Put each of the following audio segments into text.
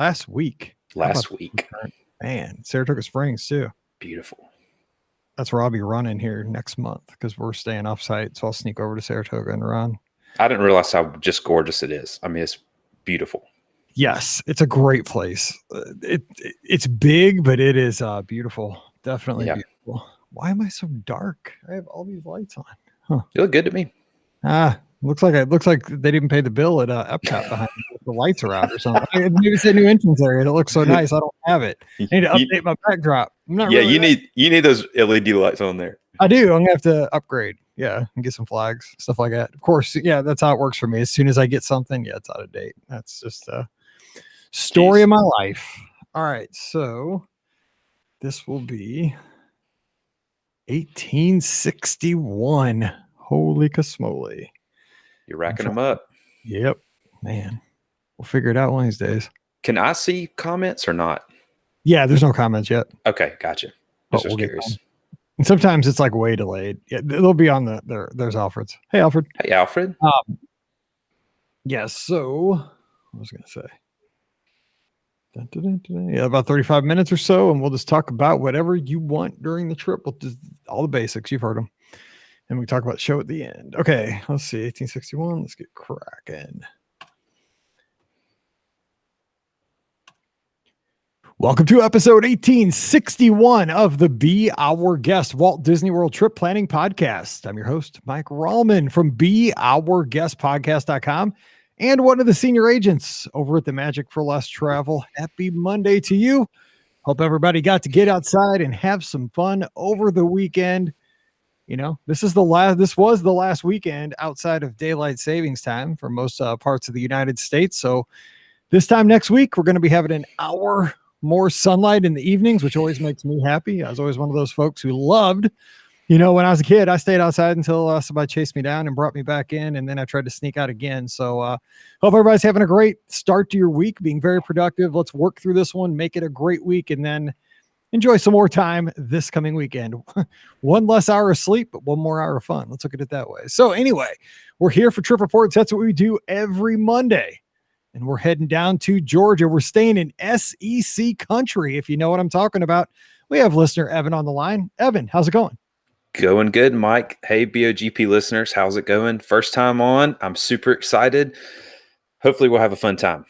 last week. Last week. Man, Saratoga Springs too. Beautiful. That's where I'll be running here next month because we're staying off site. So I'll sneak over to Saratoga and run. I didn't realize how just gorgeous it is. I mean, it's beautiful. Yes, it's a great place. It's big, but it is beautiful. Definitely beautiful. Why am I so dark? I have all these lights on. Huh. You look good to me. Looks like they didn't pay the bill at Epcot behind me. The lights are out or something. Maybe it's a new entrance area. It looks so nice. I don't have it. I need to update my backdrop. You need those LED lights on there. I do. I'm gonna have to upgrade. Yeah, and get some flags, stuff like that. Of course, yeah, that's how it works for me. As soon as I get something, it's out of date. That's just a story of my life. All right, so this will be 1861. Holy casmole. You're racking them up. Yep, man. We'll figure it out one of these days. Can I see comments or not? Yeah, there's no comments yet. Okay, gotcha. Just curious. And sometimes it's like way delayed. Yeah, they'll be on there's Alfred's. Hey, Alfred. Hey, Alfred. Yeah, so I was going to say. Yeah, about 35 minutes or so, and we'll just talk about whatever you want during the trip. We'll just all the basics. You've heard them. And we talk about the show at the end. Okay, let's see. 1861. Let's get cracking. Welcome to episode 1861 of the Be Our Guest Walt Disney World Trip Planning Podcast. I'm your host, Mike Rallman from BeOurGuestPodcast.com and one of the senior agents over at the Magic for Less Travel. Happy Monday to you. Hope everybody got to get outside and have some fun over the weekend. You know, this was the last weekend outside of daylight savings time for most parts of the United States. So this time next week, we're going to be having an hour more sunlight in the evenings, which always makes me happy. I was always one of those folks who loved, when I was a kid, I stayed outside until somebody chased me down and brought me back in. And then I tried to sneak out again. So hope everybody's having a great start to your week, being very productive. Let's work through this one, make it a great week, and then enjoy some more time this coming weekend. One less hour of sleep, but one more hour of fun. Let's look at it that way. So anyway, we're here for Trip Reports. That's what we do every Monday. And we're heading down to Georgia. We're staying in SEC country, if you know what I'm talking about. We have listener Evan on the line. Evan, how's it going? Going good, Mike. Hey, BOGP listeners, how's it going? First time on. I'm super excited. Hopefully we'll have a fun time.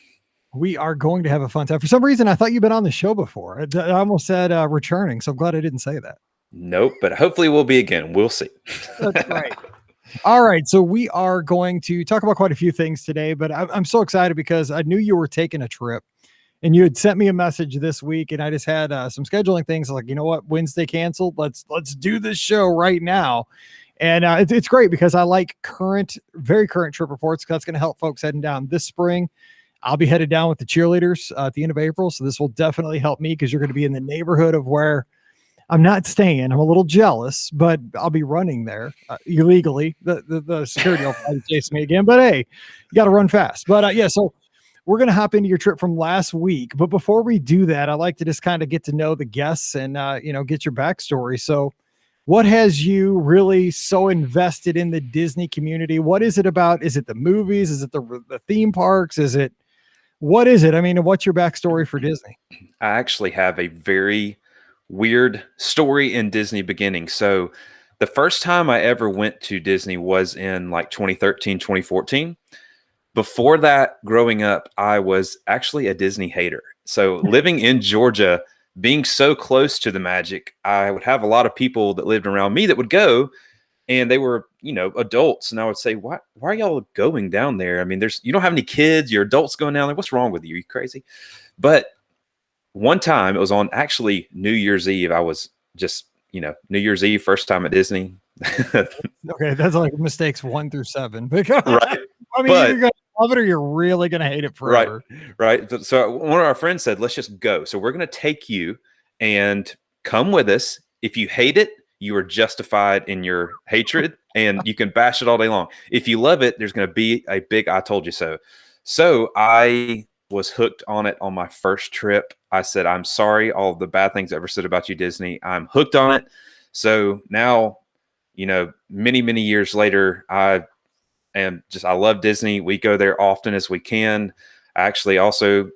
We are going to have a fun time. For some reason, I thought you've been on the show before. I almost said returning, so I'm glad I didn't say that. Nope, but hopefully we'll be again. We'll see. That's right. All right, so we are going to talk about quite a few things today, but I'm so excited because I knew you were taking a trip, and you had sent me a message this week, and I just had some scheduling things like, you know what, Wednesday canceled. Let's do this show right now. And it's great because I like very current trip reports because that's going to help folks heading down this spring. I'll be headed down with the cheerleaders at the end of April. So this will definitely help me because you're going to be in the neighborhood of where I'm not staying. I'm a little jealous, but I'll be running there illegally. The security will probably chase me again, but hey, you got to run fast. But yeah, so we're going to hop into your trip from last week. But before we do that, I like to just kind of get to know the guests and, get your backstory. So what has you really so invested in the Disney community? What is it about? Is it the movies? Is it the theme parks? What is it? I mean, what's your backstory for Disney? I actually have a very weird story in Disney beginning. So the first time I ever went to Disney was in like 2013, 2014. Before that, growing up, I was actually a Disney hater. So living in Georgia, being so close to the Magic, I would have a lot of people that lived around me that would go, and they were, adults. And I would say, why are y'all going down there? I mean, you don't have any kids, you're adults going down there. What's wrong with you? Are you crazy? But one time it was on actually New Year's Eve. I was just, New Year's Eve, first time at Disney. Okay. That's like mistakes 1 through 7. Right. I mean, you're going to love it or you're really going to hate it forever. Right. So one of our friends said, let's just go. So we're going to take you and come with us. If you hate it, you are justified in your hatred and you can bash it all day long. If you love it, there's going to be a big I told you so. So I was hooked on it on my first trip. I said, I'm sorry, all the bad things I ever said about you, Disney. I'm hooked on it. So now, many, many years later, I love Disney. We go there often as we can. I actually also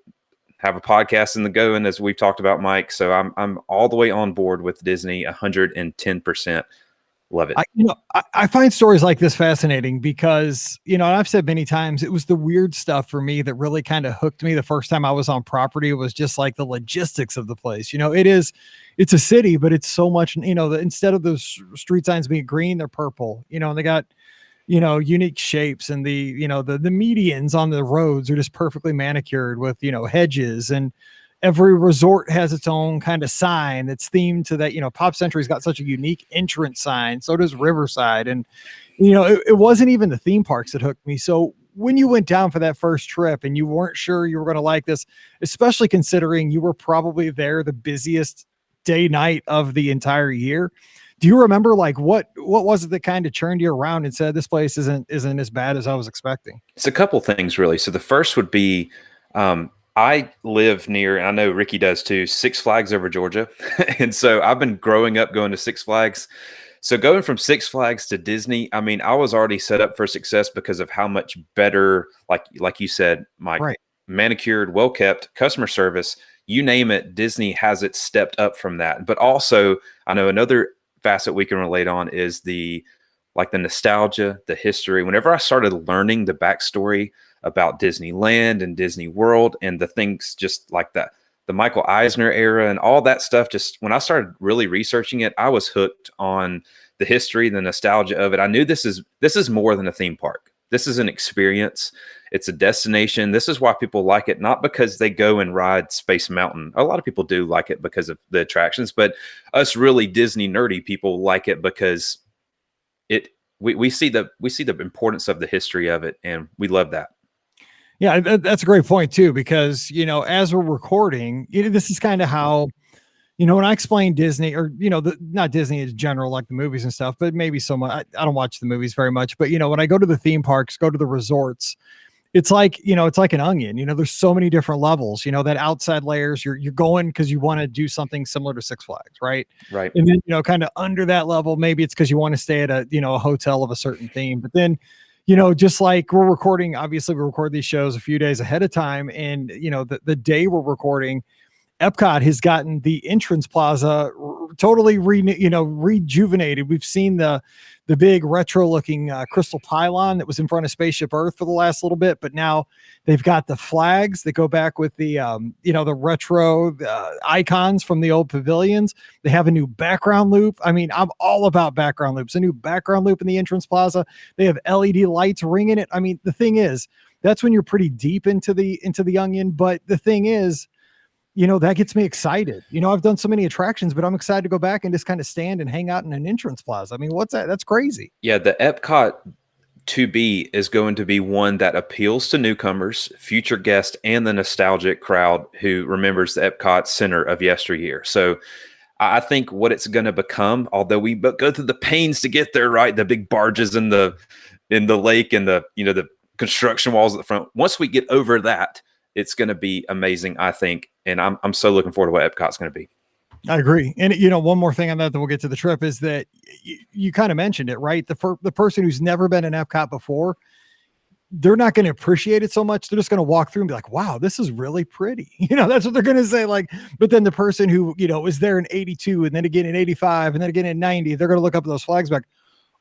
have a podcast in the going, as we've talked about, Mike. So I'm all the way on board with Disney, 110%. Love it. I find stories like this fascinating because, I've said many times it was the weird stuff for me that really kind of hooked me the first time I was on property. It was just like the logistics of the place. It's a city, but it's so much, instead of those street signs being green, they're purple, and they got, unique shapes, and the medians on the roads are just perfectly manicured with, hedges, and every resort has its own kind of sign that's themed to that. Pop Century's got such a unique entrance sign. So does Riverside. And, it wasn't even the theme parks that hooked me. So when you went down for that first trip and you weren't sure you were going to like this, especially considering you were probably there the busiest day night of the entire year, do you remember like what was it that kind of churned you around and said this place isn't as bad as I was expecting? It's a couple things really. So the first would be, I live near, and I know Ricky does too, Six Flags over Georgia. And so I've been growing up going to Six Flags. So going from Six Flags to Disney, I mean, I was already set up for success because of how much better, like you said, Mike, Right. Manicured, well kept, customer service, you name it, Disney has it stepped up from that. But also, I know another facet we can relate on is the nostalgia, the history. Whenever I started learning the backstory about Disneyland and Disney World and the things just like that, the Michael Eisner era and all that stuff, just when I started really researching it, I was hooked on the history, the nostalgia of it. I knew this is more than a theme park. This is an experience. It's a destination. This is why people like it, not because they go and ride Space Mountain. A lot of people do like it because of the attractions, but us really Disney nerdy people like it because we see the importance of the history of it, and we love that. Yeah, that's a great point too, because, as we're recording, this is kind of how, when I explain Disney or, not Disney in general, like the movies and stuff, but maybe I don't watch the movies very much, but, when I go to the theme parks, go to the resorts, it's like an onion, there's so many different levels, that outside layers you're going because you want to do something similar to Six Flags. Right. Right. And then, kind of under that level, maybe it's because you want to stay at a hotel of a certain theme, but then, just like we're recording, obviously we record these shows a few days ahead of time. And, the day we're recording, Epcot has gotten the entrance plaza totally rejuvenated. We've seen the big retro looking crystal pylon that was in front of Spaceship Earth for the last little bit, but now they've got the flags that go back with the the retro icons from the old pavilions. They have a new background loop. I mean, I'm all about background loops. A new background loop in the entrance plaza. They have LED lights ringing it. I mean, the thing is, that's when you're pretty deep into the onion. But the thing is, that gets me excited. I've done so many attractions, but I'm excited to go back and just kind of stand and hang out in an entrance plaza. I mean, what's that? That's crazy. Yeah, the Epcot 2B is going to be one that appeals to newcomers, future guests, and the nostalgic crowd who remembers the Epcot center of yesteryear. So I think what it's going to become, although we go through the pains to get there, right? The big barges in the lake and the construction walls at the front. Once we get over that, it's going to be amazing, I think. And I'm so looking forward to what Epcot's going to be. I agree. And, one more thing on that we'll get to the trip is that you kind of mentioned it, right? The person who's never been in Epcot before, they're not going to appreciate it so much. They're just going to walk through and be like, wow, this is really pretty. That's what they're going to say. Like, but then the person who, was there in 82 and then again in 85 and then again in 90, they're going to look up at those flags back.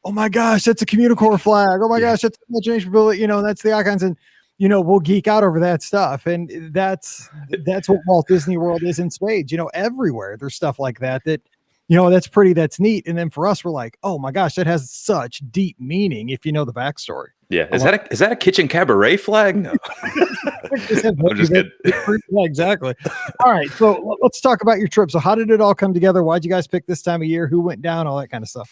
Oh my gosh, that's a Communicore flag. Oh my gosh, that's a Imagination Pavilion. That's the icons. And, we'll geek out over that stuff. And that's what Walt Disney World is in spades, everywhere. There's stuff like that, that's pretty, that's neat. And then for us, we're like, oh my gosh, that has such deep meaning if you know the backstory. Yeah. Is that a kitchen cabaret flag? No. I'm just kidding. Yeah, exactly. All right. So let's talk about your trip. So how did it all come together? Why'd you guys pick this time of year? Who went down? All that kind of stuff.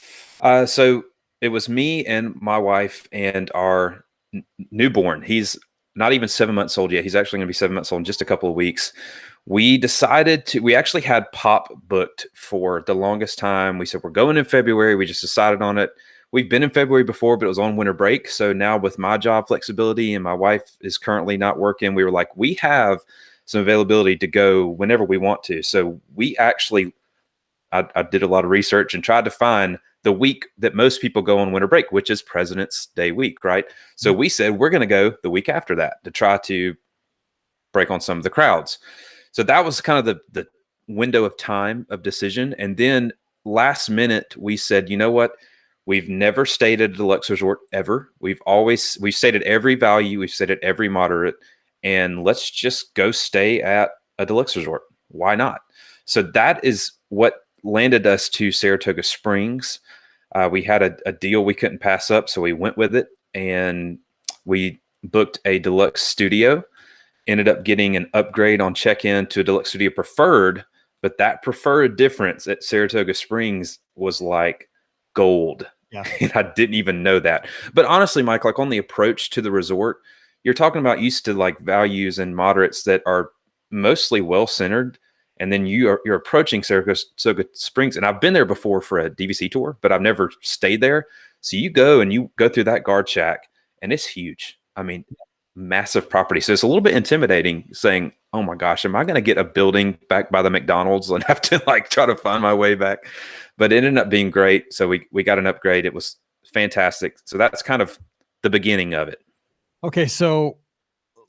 So it was me and my wife and our newborn. He's not even 7 months old yet. He's actually going to be 7 months old in just a couple of weeks. We actually had Pop booked for the longest time. We said, we're going in February. We just decided on it. We've been in February before, but it was on winter break. So now with my job flexibility and my wife is currently not working, we were like, we have some availability to go whenever we want to. So we actually, I did a lot of research and tried to find the week that most people go on winter break, which is President's Day week, right? So we said, we're going to go the week after that to try to break on some of the crowds. So that was kind of the window of time of decision. And then last minute, we said, you know what? We've never stayed at a deluxe resort ever. We've stayed at every value. We've stayed at every moderate, and let's just go stay at a deluxe resort. Why not? So that is what landed us to Saratoga Springs. We had a deal we couldn't pass up, so we went with it, and we booked a deluxe studio. Ended up getting an upgrade on check-in to a deluxe studio preferred, but that preferred difference at Saratoga Springs was like gold. Yeah. And I didn't even know that. But honestly, Mike, like on the approach to the resort, you're talking about used to like values and moderates that are mostly well-centered. And then you're approaching Saratoga Springs. And I've been there before for a DVC tour, but I've never stayed there. So you go through that guard shack, and it's huge. I mean, massive property. So it's a little bit intimidating saying, oh my gosh, am I going to get a building back by the McDonald's and have to like try to find my way back? But it ended up being great. So we got an upgrade. It was fantastic. So that's kind of the beginning of it. Okay. So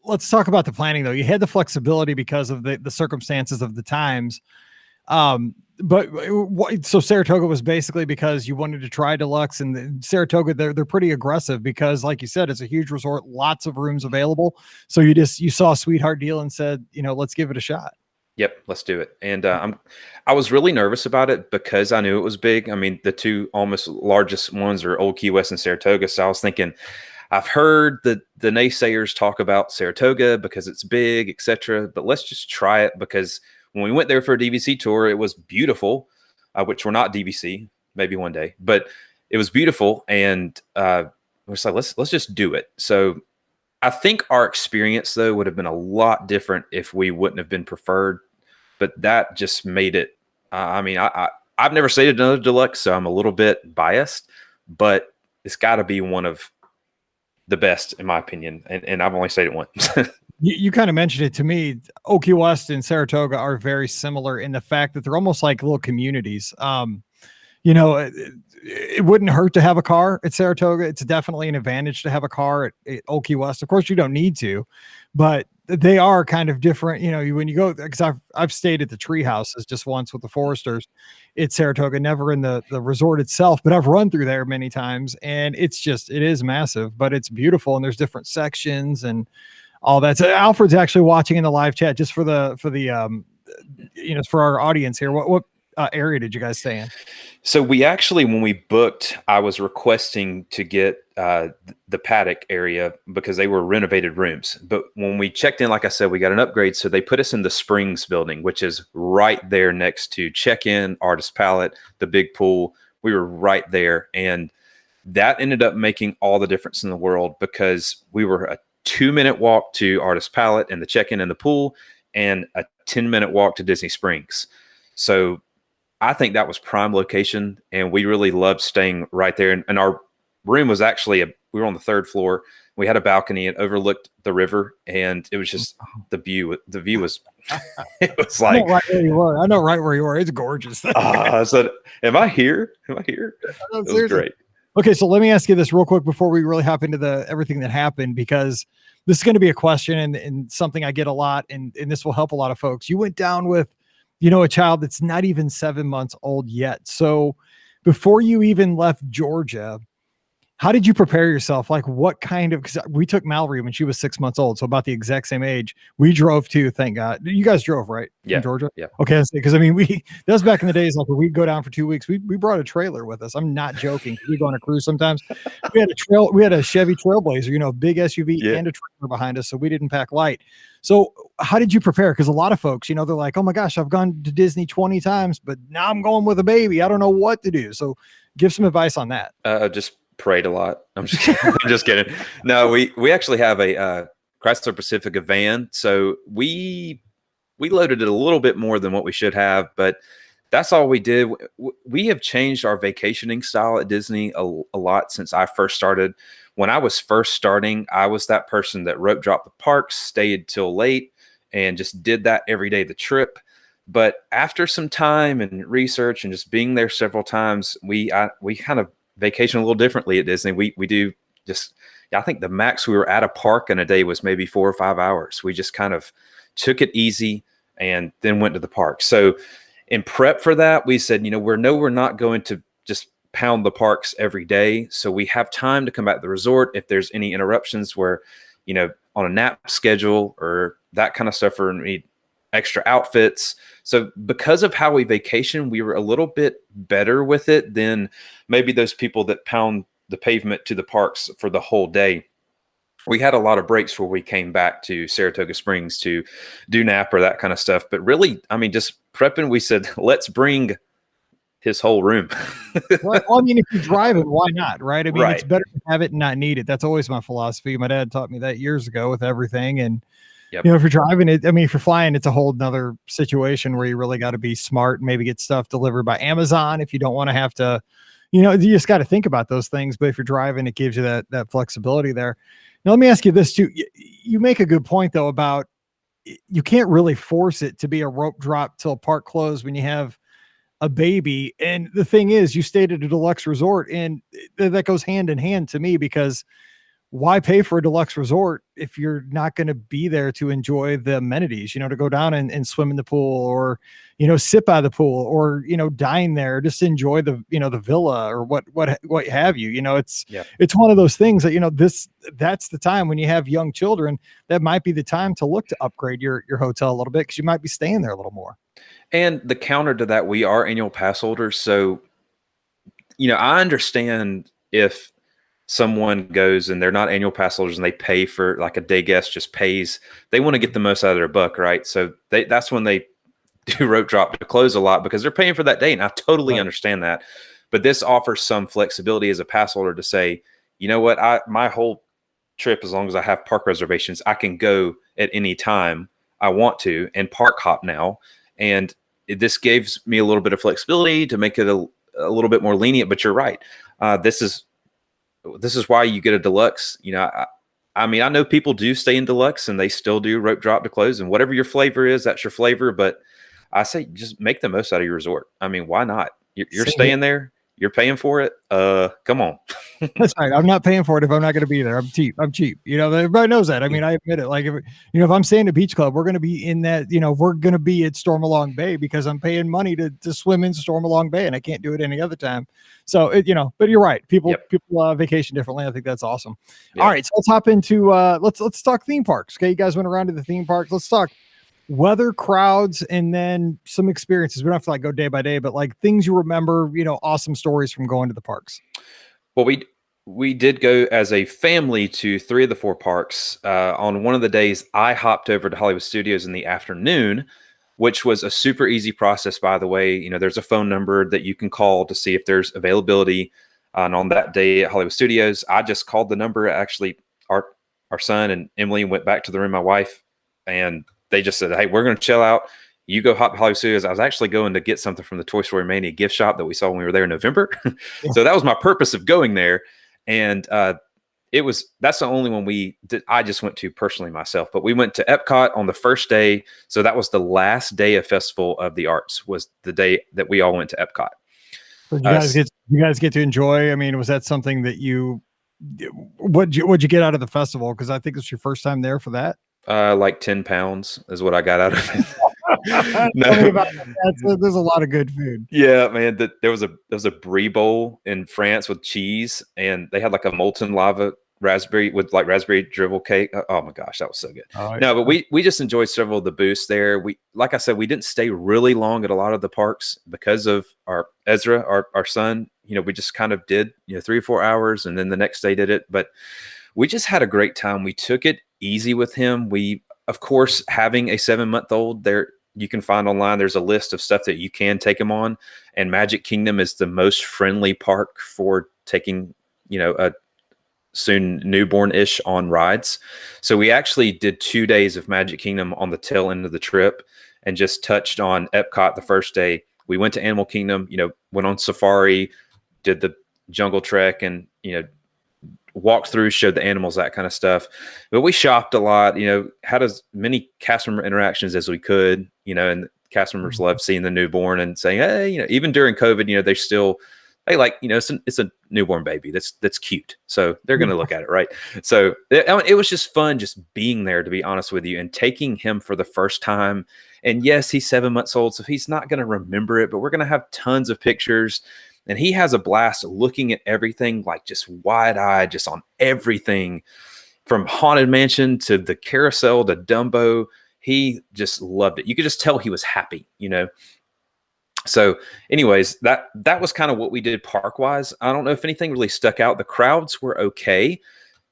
let's talk about the planning though. You had the flexibility because of the circumstances of the times. So Saratoga was basically because you wanted to try deluxe, and Saratoga, they're pretty aggressive because like you said, it's a huge resort, lots of rooms available. So you saw a sweetheart deal and said, let's give it a shot. Yep, let's do it. And I was really nervous about it because I knew it was big. I mean, the two almost largest ones are Old Key West and Saratoga. So I was thinking, I've heard the naysayers talk about Saratoga because it's big, etc. But let's just try it, because when we went there for a DVC tour, it was beautiful, which we're not DVC, maybe one day, but it was beautiful. And we're just like, let's just do it. So I think our experience though would have been a lot different if we wouldn't have been preferred, but that just made it. I've never stayed at another deluxe, so I'm a little bit biased, but it's got to be one of the best in my opinion. And I've only stayed at one. You kind of mentioned it to me. Old Key West and Saratoga are very similar in the fact that they're almost like little communities. It wouldn't hurt to have a car at Saratoga. It's definitely an advantage to have a car at Old Key West. Of course, you don't need to, but they are kind of different. When you go, because I've stayed at the tree houses just once with the Foresters at Saratoga, never in the resort itself, but I've run through there many times, and it is massive, but it's beautiful, and there's different sections and all that. So Alfred's actually watching in the live chat just for our audience here. What area did you guys stay in? So we actually, when we booked, I was requesting to get the paddock area because they were renovated rooms. But when we checked in, like I said, we got an upgrade. So they put us in the Springs building, which is right there next to check-in, Artist Palette, the big pool. We were right there. And that ended up making all the difference in the world, because we were a 2-minute walk to Artist Palette and the check-in and the pool, and a 10-minute walk to Disney Springs. So I think that was prime location, and we really loved staying right there. And our room was actually we were on the 3rd floor. We had a balcony and overlooked the river, and it was just the view. The view was it was like, I know right where you were. It's gorgeous. So am I here? It was great. Okay, so let me ask you this real quick before we really hop into everything that happened, because this is going to be a question and something I get a lot, and this will help a lot of folks. You went down with a child that's not even 7 months old yet. So before you even left Georgia, how did you prepare yourself? Like because we took Mallory when she was 6 months old. So about the exact same age. We drove too, thank God. You guys drove, right? Yeah. From Georgia? Yeah. Okay. Because that was back in the days, like when we'd go down for 2 weeks, we brought a trailer with us. I'm not joking. We go on a cruise sometimes. We had a Chevy Trailblazer, big SUV and a trailer behind us. So we didn't pack light. So how did you prepare? Because a lot of folks, they're like, oh my gosh, I've gone to Disney 20 times, but now I'm going with a baby. I don't know what to do. So give some advice on that. Just prayed a lot. I'm just kidding. I'm just kidding. No, we actually have a Chrysler Pacifica van. So we loaded it a little bit more than what we should have, but that's all we did. We have changed our vacationing style at Disney a lot since I first started. When I was first starting, I was that person that rope dropped the parks, stayed till late, and just did that every day of the trip. But after some time and research and just being there several times, we kind of vacation a little differently at Disney. We do just, I think the max we were at a park in a day was maybe 4 or 5 hours. We just kind of took it easy and then went to the park. So in prep for that, we said, we're not going to just pound the parks every day. So we have time to come back to the resort if there's any interruptions where, on a nap schedule or that kind of stuff, or need extra outfits. So because of how we vacation, we were a little bit better with it than maybe those people that pound the pavement to the parks for the whole day. We had a lot of breaks where we came back to Saratoga Springs to do nap or that kind of stuff. But really, just prepping, we said, let's bring his whole room. Right. Well, if you're driving, why not? Right. Right. It's better to have it and not need it. That's always my philosophy. My dad taught me that years ago with everything. And, Yep. if you're driving it, if you're flying, it's a whole nother situation where you really got to be smart and maybe get stuff delivered by Amazon if you don't want to have to, you just got to think about those things. But if you're driving, it gives you that flexibility there. Now, let me ask you this too. You make a good point though about you can't really force it to be a rope drop till park closed when you have a baby. And the thing is, you stayed at a deluxe resort, and that goes hand in hand to me, because why pay for a deluxe resort if you're not going to be there to enjoy the amenities, to go down and swim in the pool, or, sip by the pool, or, dine there, just enjoy the, the villa or what have you, it's one of those things that, that's the time when you have young children, that might be the time to look to upgrade your hotel a little bit, because you might be staying there a little more. And the counter to that, we are annual pass holders. So, I understand if someone goes and they're not annual pass holders and they pay for, like, a day guest just pays, they want to get the most out of their buck, right? So that's when they do rope drop to close a lot, because they're paying for that day. And I totally understand that. But this offers some flexibility as a pass holder to say, you know what, my whole trip, as long as I have park reservations, I can go at any time I want to and park hop now. And this gives me a little bit of flexibility to make it a little bit more lenient. But you're right. This is why you get a deluxe. I know people do stay in deluxe and they still do rope drop to close, and whatever your flavor is, that's your flavor. But I say, just make the most out of your resort. Why not? You're staying there. You're paying for it. Come on. That's right. I'm not paying for it if I'm not going to be there. I'm cheap. Everybody knows that. I admit it. Like, if I'm staying at Beach Club, we're going to be in that, we're going to be at Stormalong Bay, because I'm paying money to swim in Stormalong Bay, and I can't do it any other time. So, but you're right. People vacation differently. I think that's awesome. All right. So let's hop into, let's talk theme parks. Okay. You guys went around to the theme parks. Let's talk weather, crowds, and then some experiences. We don't have to go day by day, but like things you remember, awesome stories from going to the parks. Well, we did go as a family to 3 of the 4 parks. On one of the days, I hopped over to Hollywood Studios in the afternoon, which was a super easy process, by the way. There's a phone number that you can call to see if there's availability. And on that day at Hollywood Studios, I just called the number. Actually, our son and Emily went back to the room, my wife, and they just said, hey, we're going to chill out. You go hop to Hollywood Studios. I was actually going to get something from the Toy Story Mania gift shop that we saw when we were there in November. So that was my purpose of going there. And that's the only one I just went to personally myself. But we went to Epcot on the first day. So that was the last day of Festival of the Arts, was the day that we all went to Epcot. So you guys get to enjoy? Was that something that what'd you get out of the festival? Because I think it's your first time there for that. Like 10 pounds is what I got out of it. There's a lot of good food. Yeah, man. There was a brie bowl in France with cheese, and they had like a molten lava raspberry with like raspberry drizzle cake. Oh my gosh, that was so good. No, but we just enjoyed several of the booths there. Like I said, we didn't stay really long at a lot of the parks because of our son. We just kind of did 3 or 4 hours, and then the next day did it. But we just had a great time. We took it easy with him. We, of course, having a 7-month-old there, you can find online, there's a list of stuff that you can take him on, and Magic Kingdom is the most friendly park for taking, a soon newborn-ish on rides. So we actually did 2 days of Magic Kingdom on the tail end of the trip, and just touched on Epcot the first day. We went to Animal Kingdom, went on safari, did the jungle trek, and, walked through, showed the animals, that kind of stuff. But we shopped a lot, had as many cast member interactions as we could, and cast members loved seeing the newborn and saying, hey, even during COVID, they still hey, like, it's a newborn baby. That's cute. So they're going to look at it. Right. So it was just fun just being there, to be honest with you, and taking him for the first time. And yes, he's 7 months old, so he's not going to remember it, but we're going to have tons of pictures. And he has a blast looking at everything, like just wide eyed, just on everything from Haunted Mansion to the carousel to Dumbo. He just loved it. You could just tell he was happy, So anyways, that was kind of what we did park wise. I don't know if anything really stuck out. The crowds were okay.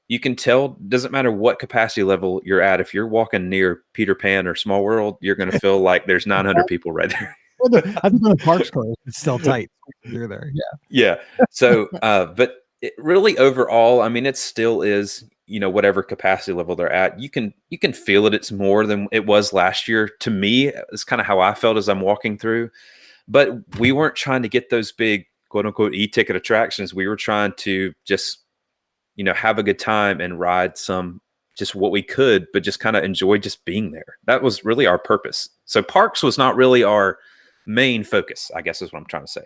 You can tell, doesn't matter what capacity level you're at. If you're walking near Peter Pan or Small World, you're going to feel like there's 900 people right there. Well, I think when the park's closed, it's still tight. You're there. Yeah. Yeah. So, but really overall, I mean, it still is, whatever capacity level they're at, you can feel it. It's more than it was last year. To me, it's kind of how I felt as I'm walking through. But we weren't trying to get those big, quote unquote, e-ticket attractions. We were trying to just, have a good time and ride just what we could, but just kind of enjoy just being there. That was really our purpose. So parks was not really our main focus, I guess is what I'm trying to say.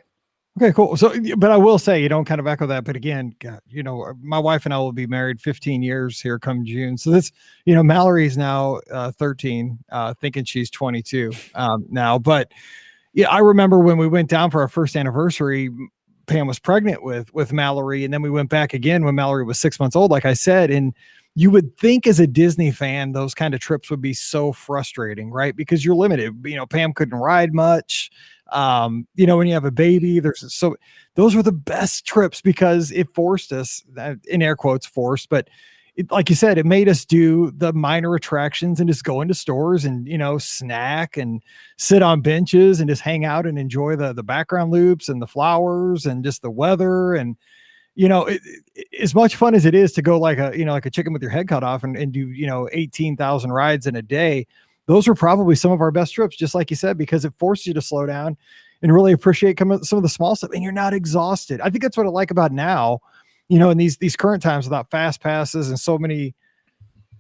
Okay, cool. So, but I will say, kind of echo that. But again, God, my wife and I will be married 15 years here come June. So this, Mallory's now 13, thinking she's 22 now. But yeah, I remember when we went down for our first anniversary, Pam was pregnant with Mallory. And then we went back again when Mallory was 6 months old, like I said. And you would think as a Disney fan, those kind of trips would be so frustrating, right? Because you're limited. Pam couldn't ride much. When you have a baby, those were the best trips because it forced us, in air quotes, forced, but like you said, it made us do the minor attractions and just go into stores and, snack and sit on benches and just hang out and enjoy the background loops and the flowers and just the weather. And, as much fun as it is to go like a chicken with your head cut off and do, 18,000 rides in a day. Those were probably some of our best trips, just like you said, because it forced you to slow down and really appreciate some of the small stuff. And you're not exhausted. I think that's what I like about now, in these current times without fast passes and so many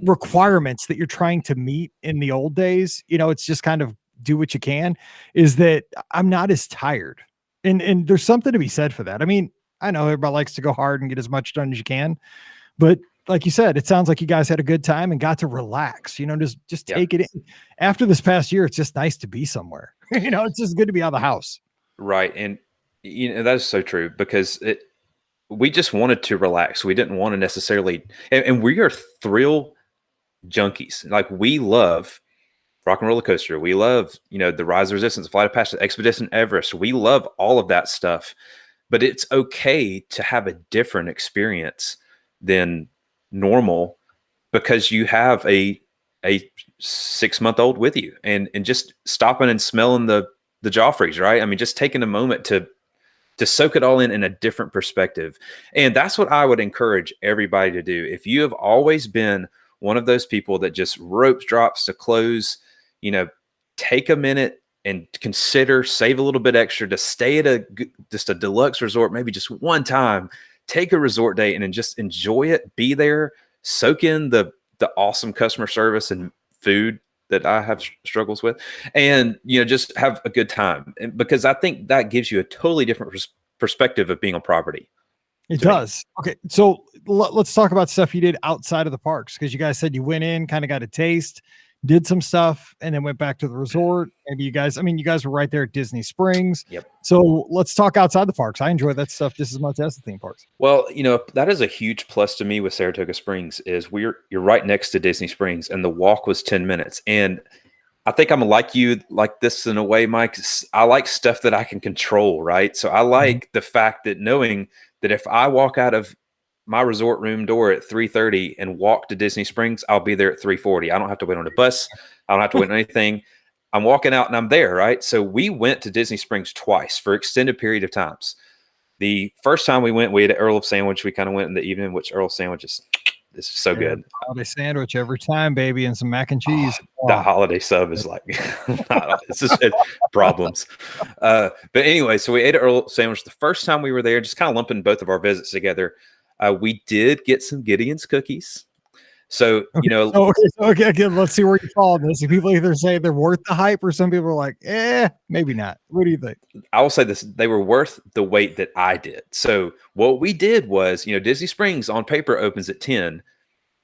requirements that you're trying to meet in the old days. It's just kind of do what you can, is that I'm not as tired. And there's something to be said for that. I mean, I know everybody likes to go hard and get as much done as you can, but like you said, it sounds like you guys had a good time and got to relax, just take it in. After this past year, it's just nice to be somewhere. It's just good to be out of the house. Right. And, that is so true because we just wanted to relax. We didn't want to necessarily, and we are thrill junkies. Like we love Rock and Roller Coaster. We love, the Rise of Resistance, Flight of Passage, Expedition Everest. We love all of that stuff, but it's okay to have a different experience than normal because you have a 6-month-old with you and just stopping and smelling the Joffreys, right? I mean, just taking a moment to soak it all in a different perspective. And that's what I would encourage everybody to do. If you have always been one of those people that just ropes drops to close, take a minute and consider, save a little bit extra to stay at just a deluxe resort, maybe just one time, take a resort day and then just enjoy it, be there, soak in the awesome customer service and food that I have struggles with, and, just have a good time. And because I think that gives you a totally different perspective of being on property. It does. Okay. So let's talk about stuff you did outside of the parks. Cause you guys said you went in, kind of got a taste, did some stuff, and then went back to the resort. Maybe you guys were right there at Disney Springs. Yep. So let's talk outside the parks. I enjoy that stuff just as much as the theme parks. Well, that is a huge plus to me with Saratoga Springs is you're right next to Disney Springs and the walk was 10 minutes. And I think I'm like you like this in a way, Mike. I like stuff that I can control, right? So I like the fact that knowing that if I walk out of my resort room door at 3:30 and walk to Disney Springs, I'll be there at 3:40. I don't have to wait on a bus. I don't have to wait on anything. I'm walking out and I'm there, right? So we went to Disney Springs twice for extended period of times. The first time we went, we had an Earl of Sandwich. We kind of went in the evening, which Earl Sandwich is so good. Holiday sandwich every time, baby, and some mac and cheese. The holiday sub is like, it's just problems. But anyway, so we ate an Earl sandwich the first time we were there, just kind of lumping both of our visits together. We did get some Gideon's cookies. So, you know, Okay, again, let's see where you fall on this. People either say they're worth the hype, or some people are like, maybe not. What do you think? I will say this, they were worth the wait that I did. So what we did was, you know, Disney Springs on paper opens at 10,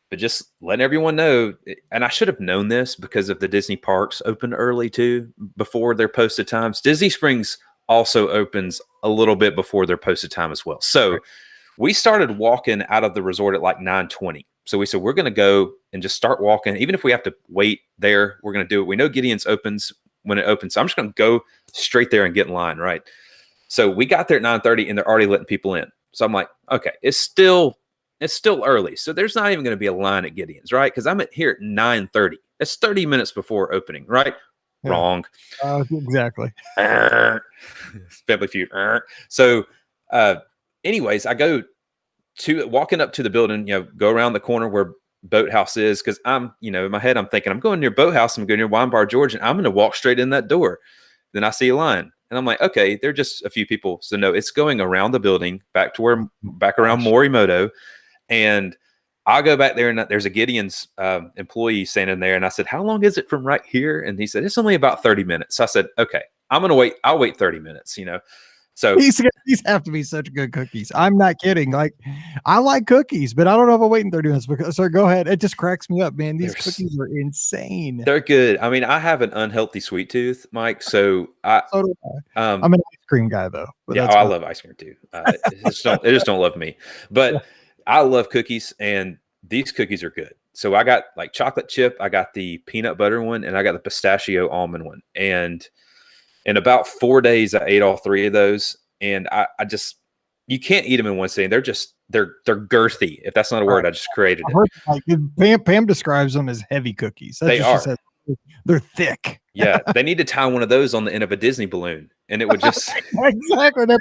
but just letting everyone know, and I should have known this because of the Disney parks open early too, before their posted times. Disney Springs also opens a little bit before their posted time as well. So we started walking out of the resort at like 9:20. So we said, we're going to go and just start walking. Even if we have to wait there, we're going to do it. We know Gideon's opens when it opens. So I'm just going to go straight there and get in line, right? So we got there at 9:30 and they're already letting people in. So I'm like, okay, it's still early. So there's not even going to be a line at Gideon's, right? Because I'm here at 9:30. That's 30 minutes before opening, right? Yeah. Wrong. Exactly. Family Feud. So anyways, I go to walking up to the building, you know, go around the corner where Boathouse is, because I'm, you know, in my head, I'm thinking I'm going near Boathouse, I'm going near Wine Bar George, and I'm going to walk straight in that door. Then I see a line, and I'm like, okay, they're just a few people. So no, it's going around the building back around Morimoto, and I'll go back there, and there's a Gideon's employee standing there, and I said, how long is it from right here? And he said, it's only about 30 minutes. So I said, okay, I'm going to wait. I'll wait 30 minutes, you know. So these have to be such good cookies. I'm not kidding. Like, I like cookies, but I don't know if I'm waiting 30 minutes. Because, so go ahead. It just cracks me up, man. These cookies are insane. They're good. I mean, I have an unhealthy sweet tooth, Mike. So I'm an ice cream guy, though. Yeah, I love ice cream too. They just don't love me. But I love cookies, and these cookies are good. So I got like chocolate chip, I got the peanut butter one, and I got the pistachio almond one. And in about 4 days, I ate all three of those, and I just, you can't eat them in one sitting. They're girthy. If that's not a word, I just created it. Like, Pam describes them as heavy cookies. They are. They're thick. Yeah, they need to tie one of those on the end of a Disney balloon, and it would just exactly that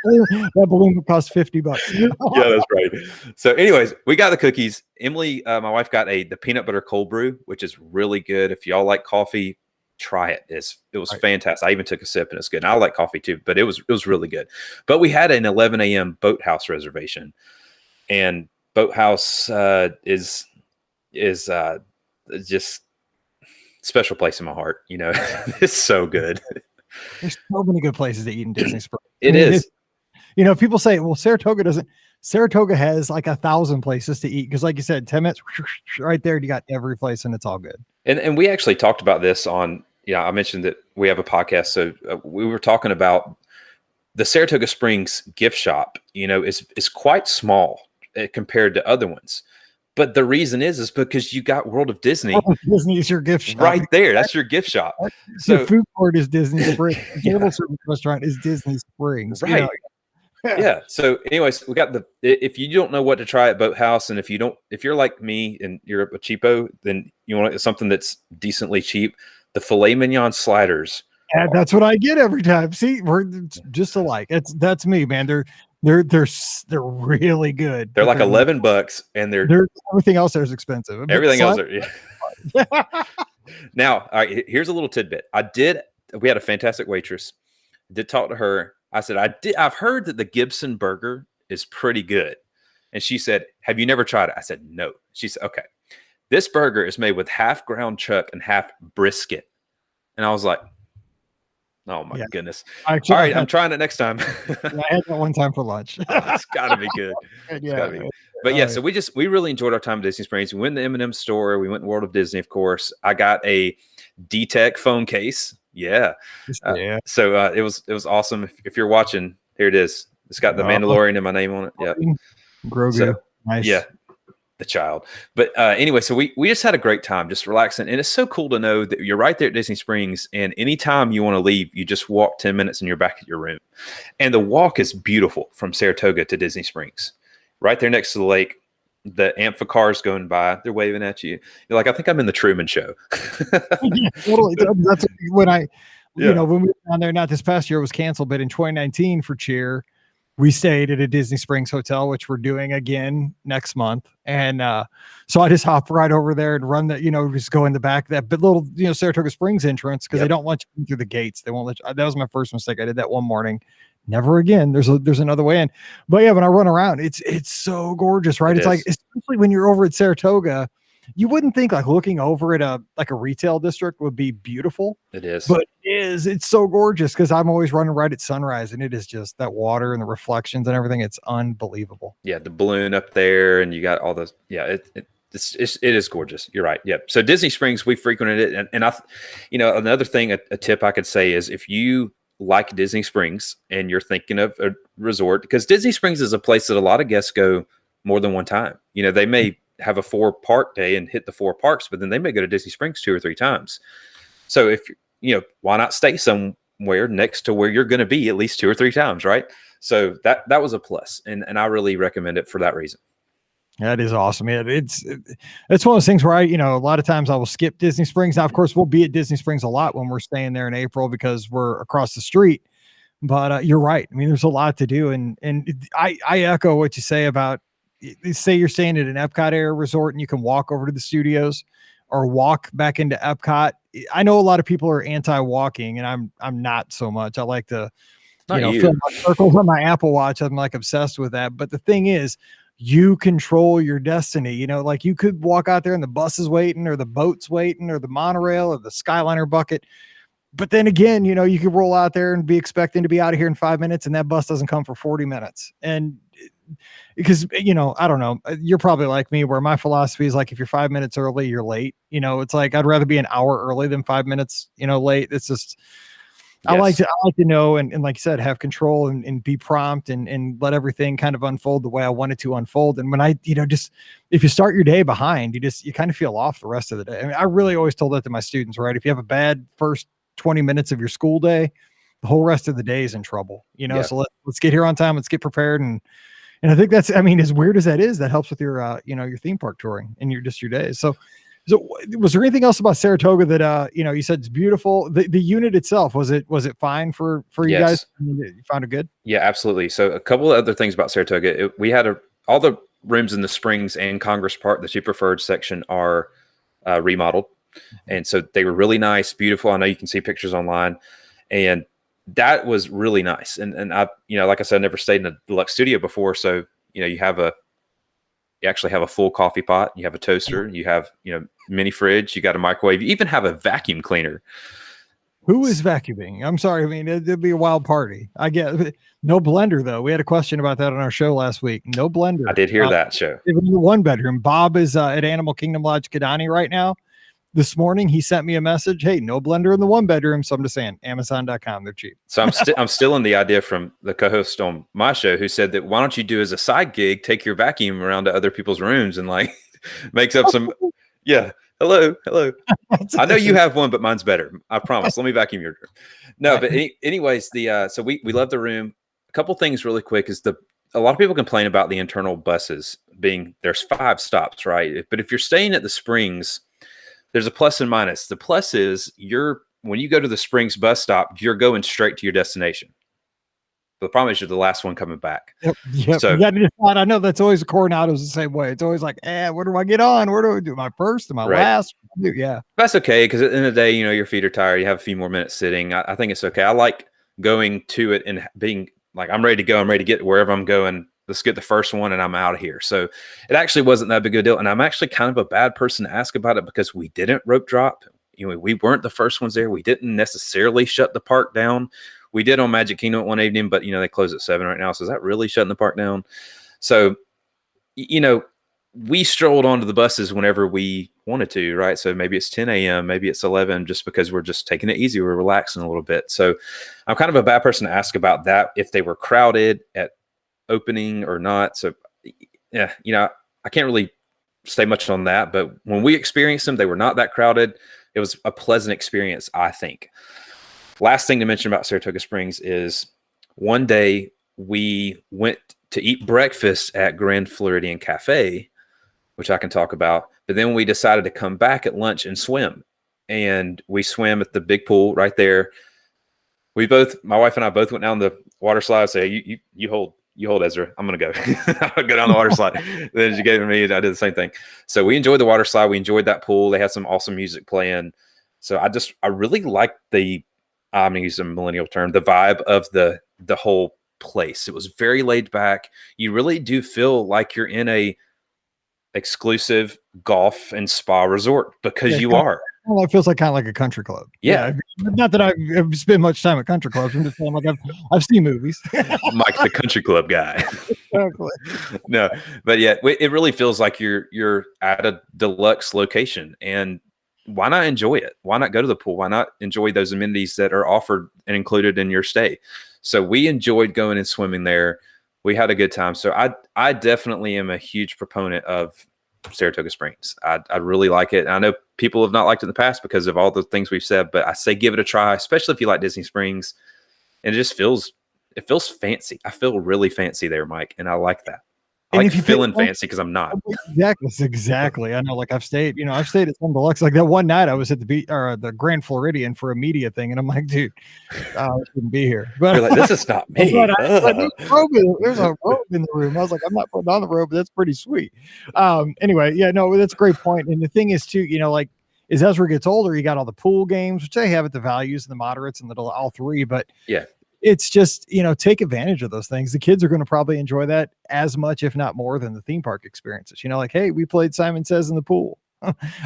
balloon would cost $50. Yeah, that's right. So, anyways, we got the cookies. Emily, my wife, got the peanut butter cold brew, which is really good. If y'all like coffee, try it. It was fantastic. I even took a sip, and it's good. And I like coffee too, but it was really good. But we had an 11 a.m. Boathouse reservation, and Boathouse is just special place in my heart. You know, it's so good. There's so many good places to eat in Disney Springs. It is. You know, people say, well, Saratoga doesn't. Saratoga has like 1,000 places to eat, because, like you said, 10 minutes right there, you got every place, and it's all good. And we actually talked about this on, I mentioned that we have a podcast. So we were talking about the Saratoga Springs gift shop, you know, is quite small compared to other ones. But the reason is because you got World of Disney. Disney is your gift shop. Right there. That's your gift shop. So the food court is Disney Springs. The table service restaurant is Disney Springs. Right. Yeah. So anyways, we got if you don't know what to try at Boathouse, and if you're like me and you're a cheapo, then you want something that's decently cheap, the filet mignon sliders. Yeah, that's what I get every time. See, we're just alike. That's me, man. They're really good. They're like $11, and they're everything else there is expensive. Everything else Now, all right, here's a little tidbit. We had a fantastic waitress. Did talk to her. I said, I've heard that the Gibson burger is pretty good. And she said, have you never tried it? I said, no. She said, okay. This burger is made with half ground chuck and half brisket. And I was like, oh my goodness. All right, I'm trying it next time. I had that one time for lunch. It's gotta be good. But so we really enjoyed our time at Disney Springs. We went to the M&M store. We went to World of Disney, of course. I got a D-Tech phone case. Yeah. So it was awesome. If you're watching, here it is. It's got the Mandalorian and my name on it. Yeah. Grogu. So, nice. Yeah. The child. But anyway, so we just had a great time, just relaxing. And it's so cool to know that you're right there at Disney Springs, and anytime you want to leave, you just walk 10 minutes and you're back at your room. And the walk is beautiful from Saratoga to Disney Springs. Right there next to the lake. The Ampha cars going by, they're waving at you. You're like, I think I'm in the Truman Show. Yeah, totally. That's when when we were down there, not this past year, it was canceled, but in 2019 for Cheer, we stayed at a Disney Springs hotel, which we're doing again next month. And so I just hop right over there and run that, just go in the back of that little, Saratoga Springs entrance, because they don't let you in through the gates. They won't let you. That was my first mistake. I did that one morning. Never again. There's another way in. But yeah, when I run around, it's so gorgeous, right? It's like, especially when you're over at Saratoga, you wouldn't think like looking over at a retail district would be beautiful, It is. but it is. It's so gorgeous because I'm always running right at sunrise, and it is just that water and the reflections and everything. It's unbelievable. Yeah, the balloon up there, and you got all those. Yeah, it is gorgeous. You're right. Yep. So Disney Springs, we frequented it, and I, another thing, a tip I could say is if you like Disney Springs and you're thinking of a resort, because Disney Springs is a place that a lot of guests go more than one time. They may have a 4-park day and hit the 4 parks, but then they may go to Disney Springs 2 or 3 times. So if why not stay somewhere next to where you're going to be at least 2 or 3 times, right? So that was a plus, and I really recommend it for that reason. That is awesome. It's one of those things where a lot of times I will skip Disney Springs. Now, of course, we'll be at Disney Springs a lot when we're staying there in April because we're across the street. But you're right. I mean, there's a lot to do, and I echo what you say about. Say you're staying at an Epcot area resort and you can walk over to the studios or walk back into Epcot. I know a lot of people are anti-walking, and I'm not so much. I like to, fill my circles on my Apple Watch. I'm like obsessed with that. But the thing is, you control your destiny. Like you could walk out there and the bus is waiting, or the boat's waiting, or the monorail, or the Skyliner bucket. But then again, you could roll out there and be expecting to be out of here in 5 minutes, and that bus doesn't come for 40 minutes. And because, I don't know, you're probably like me where my philosophy is like, if you're 5 minutes early, you're late. It's like, I'd rather be an hour early than 5 minutes, late. It's just, yes. I like to know, and like you said, have control and be prompt and let everything kind of unfold the way I want it to unfold. And when I, just, if you start your day behind, you kind of feel off the rest of the day. I mean, I really always told that to my students, right? If you have a bad first 20 minutes of your school day, the whole rest of the day is in trouble, Yeah. So let's get here on time. Let's get prepared. And I think that's, as weird as that is, that helps with your, your theme park touring and your days. So was there anything else about Saratoga that, you said it's beautiful? The unit itself, was it fine for you guys? You found it good? Yeah, absolutely. So a couple of other things about Saratoga. We had all the rooms in the Springs and Congress Park, the 2 preferred section, are remodeled. And so they were really nice, beautiful. I know you can see pictures online, and that was really nice. And I, like I said, I never stayed in a deluxe studio before. So, you actually have a full coffee pot, you have a toaster, you have, mini fridge, you got a microwave, you even have a vacuum cleaner. Who is vacuuming? I'm sorry. I mean, it'd be a wild party. I get no blender though. We had a question about that on our show last week. No blender. I did hear that show. Even in the 1-bedroom. Bob is at Animal Kingdom Lodge Kidani right now. This morning he sent me a message. Hey, no blender in the 1-bedroom. So I'm just saying, Amazon.com, they're cheap. So I'm still in the idea from the co-host on my show who said that why don't you do as a side gig, take your vacuum around to other people's rooms and like makes up some, yeah. Hello. I know you have one, but mine's better. I promise. Let me vacuum your room. No, but anyways, so we love the room. A couple things really quick is a lot of people complain about the internal buses being, there's 5 stops, right? But if you're staying at the Springs, there's a plus and minus. The plus is when you go to the Springs bus stop, you're going straight to your destination. But the problem is you're the last one coming back. Yep. So you got to decide. I know that's always Coronado's the same way. It's always like, where do I get on? Where do I do my first? Am I last? Yeah. That's okay. Because at the end of the day, your feet are tired. You have a few more minutes sitting. I think it's okay. I like going to it and being like, I'm ready to go. I'm ready to get wherever I'm going. Let's get the first one and I'm out of here. So it actually wasn't that big a deal. And I'm actually kind of a bad person to ask about it because we didn't rope drop. We weren't the first ones there. We didn't necessarily shut the park down. We did on Magic Kingdom one evening, but they close at 7 right now. So is that really shutting the park down? So, we strolled onto the buses whenever we wanted to, right? So maybe it's 10 a.m., maybe it's 11, just because we're just taking it easy. We're relaxing a little bit. So I'm kind of a bad person to ask about that, if they were crowded at opening or not. So, yeah, I can't really say much on that, but when we experienced them, they were not that crowded. It was a pleasant experience, I think. Last thing to mention about Saratoga Springs is one day we went to eat breakfast at Grand Floridian Cafe, which I can talk about. But then we decided to come back at lunch and swim. And we swam at the big pool right there. My wife and I both went down the water slide. Say, you hold Ezra. I'm going to go. I'll go down the water slide. Then she gave it to me and I did the same thing. So we enjoyed the water slide. We enjoyed that pool. They had some awesome music playing. So I really liked I'm going to use a millennial term, the vibe of the whole place. It was very laid back. You really do feel like you're in a exclusive golf and spa resort because Yeah, you are. well, it feels like kind of like a country club. Yeah. Not that I've spent much time at country clubs. I'm just saying, like I've seen movies. Mike, the country club guy. Exactly. No, but yeah, it really feels like you're at a deluxe location, and why not enjoy it? Why not go to the pool? Why not enjoy those amenities that are offered and included in your stay? So we enjoyed going and swimming there. We had a good time. So I definitely am a huge proponent of Saratoga Springs. I really like it. And I know people have not liked it in the past because of all the things we've said, but I say give it a try, especially if you like Disney Springs. And it feels fancy. I feel really fancy there, Mike, and I like that. I And like if you feeling fancy because I'm not. exactly. I know, like I've stayed at some deluxe. Like that one night, I was at the beach or the Grand Floridian for a media thing, and I'm like, dude, I shouldn't be here. But You're like, this is not me. there's a robe in the room. I was like, I'm not putting on the robe, but that's pretty sweet. Anyway, yeah, no, that's a great point. And the thing is, too, like as Ezra gets older, you got all the pool games, which they have at the values and the moderates and all three, but yeah. It's just, take advantage of those things. The kids are going to probably enjoy that as much, if not more, than the theme park experiences. Like, hey, we played Simon Says in the pool.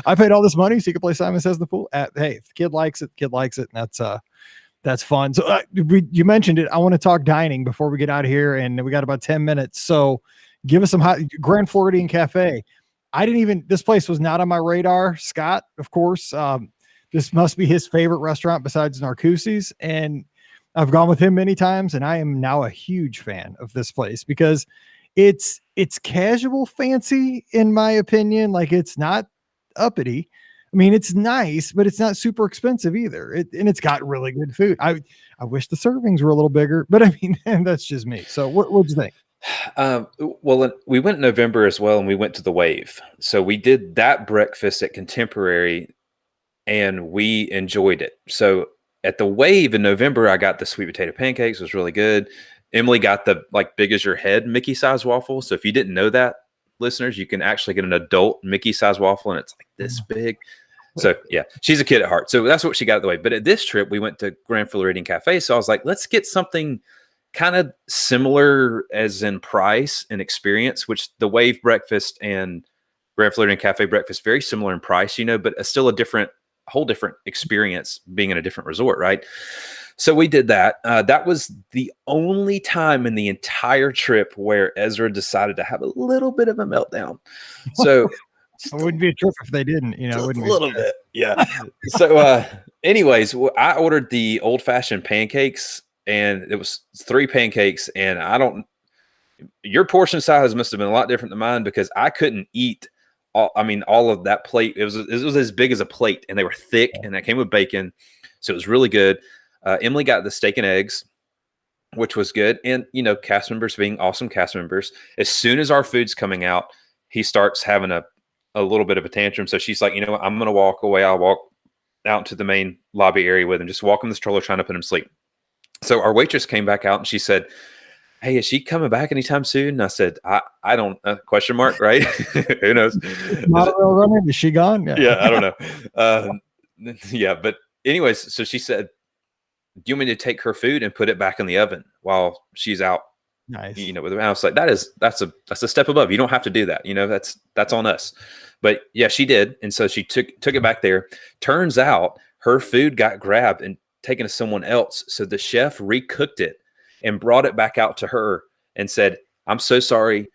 I paid all this money so you can play Simon Says in the pool. Hey, if the kid likes it, and that's fun. So you mentioned it. I want to talk dining before we get out of here, and we got about 10 minutes. So give us some Grand Floridian Cafe. This place was not on my radar. Scott, of course, this must be his favorite restaurant besides Narcoossee's, and I've gone with him many times, and I am now a huge fan of this place because it's casual fancy, in my opinion. Like, it's not uppity. I mean, it's nice, but it's not super expensive either. And it's got really good food. I wish the servings were a little bigger, but I mean, that's just me. So what'd you think? Well, we went in November as well, and we went to the Wave. So we did that breakfast at Contemporary, and we enjoyed it. So at the Wave in November, I got the sweet potato pancakes. It was really good. Emily got the big as your head Mickey size waffle. So if you didn't know that, listeners, you can actually get an adult Mickey size waffle, and it's like this big. So yeah, she's a kid at heart. So that's what she got at the Wave. But at this trip, we went to Grand Floridian Cafe. So I was like, let's get something kind of similar as in price and experience, which the Wave breakfast and Grand Floridian Cafe breakfast, very similar in price, but still a whole different experience being in a different resort, right? So we did that. That was the only time in the entire trip where Ezra decided to have a little bit of a meltdown. So it wouldn't be a trip if they didn't, just a little bit. Yeah. So anyways, I ordered the old fashioned pancakes, and it was 3 pancakes, and your portion size must have been a lot different than mine because I couldn't eat all of that plate. It was as big as a plate, and they were thick, and that came with bacon. So it was really good. Emily got the steak and eggs, which was good. And, cast members being awesome cast members, as soon as our food's coming out, he starts having a little bit of a tantrum. So she's like, I'm going to walk away. I'll walk out to the main lobby area with him, just walk him the stroller, trying to put him to sleep. So our waitress came back out, and she said, hey, is she coming back anytime soon? And I said, I don't, question mark, right? Who knows? Runner, is she gone? Yeah, I don't know. Yeah, but anyways, so she said, do you want me to take her food and put it back in the oven while she's out? Nice. With her. I was like, that's a step above. You don't have to do that. That's on us. But yeah, she did. And so she took it back there. Turns out her food got grabbed and taken to someone else. So the chef recooked it and brought it back out to her and said, I'm so sorry.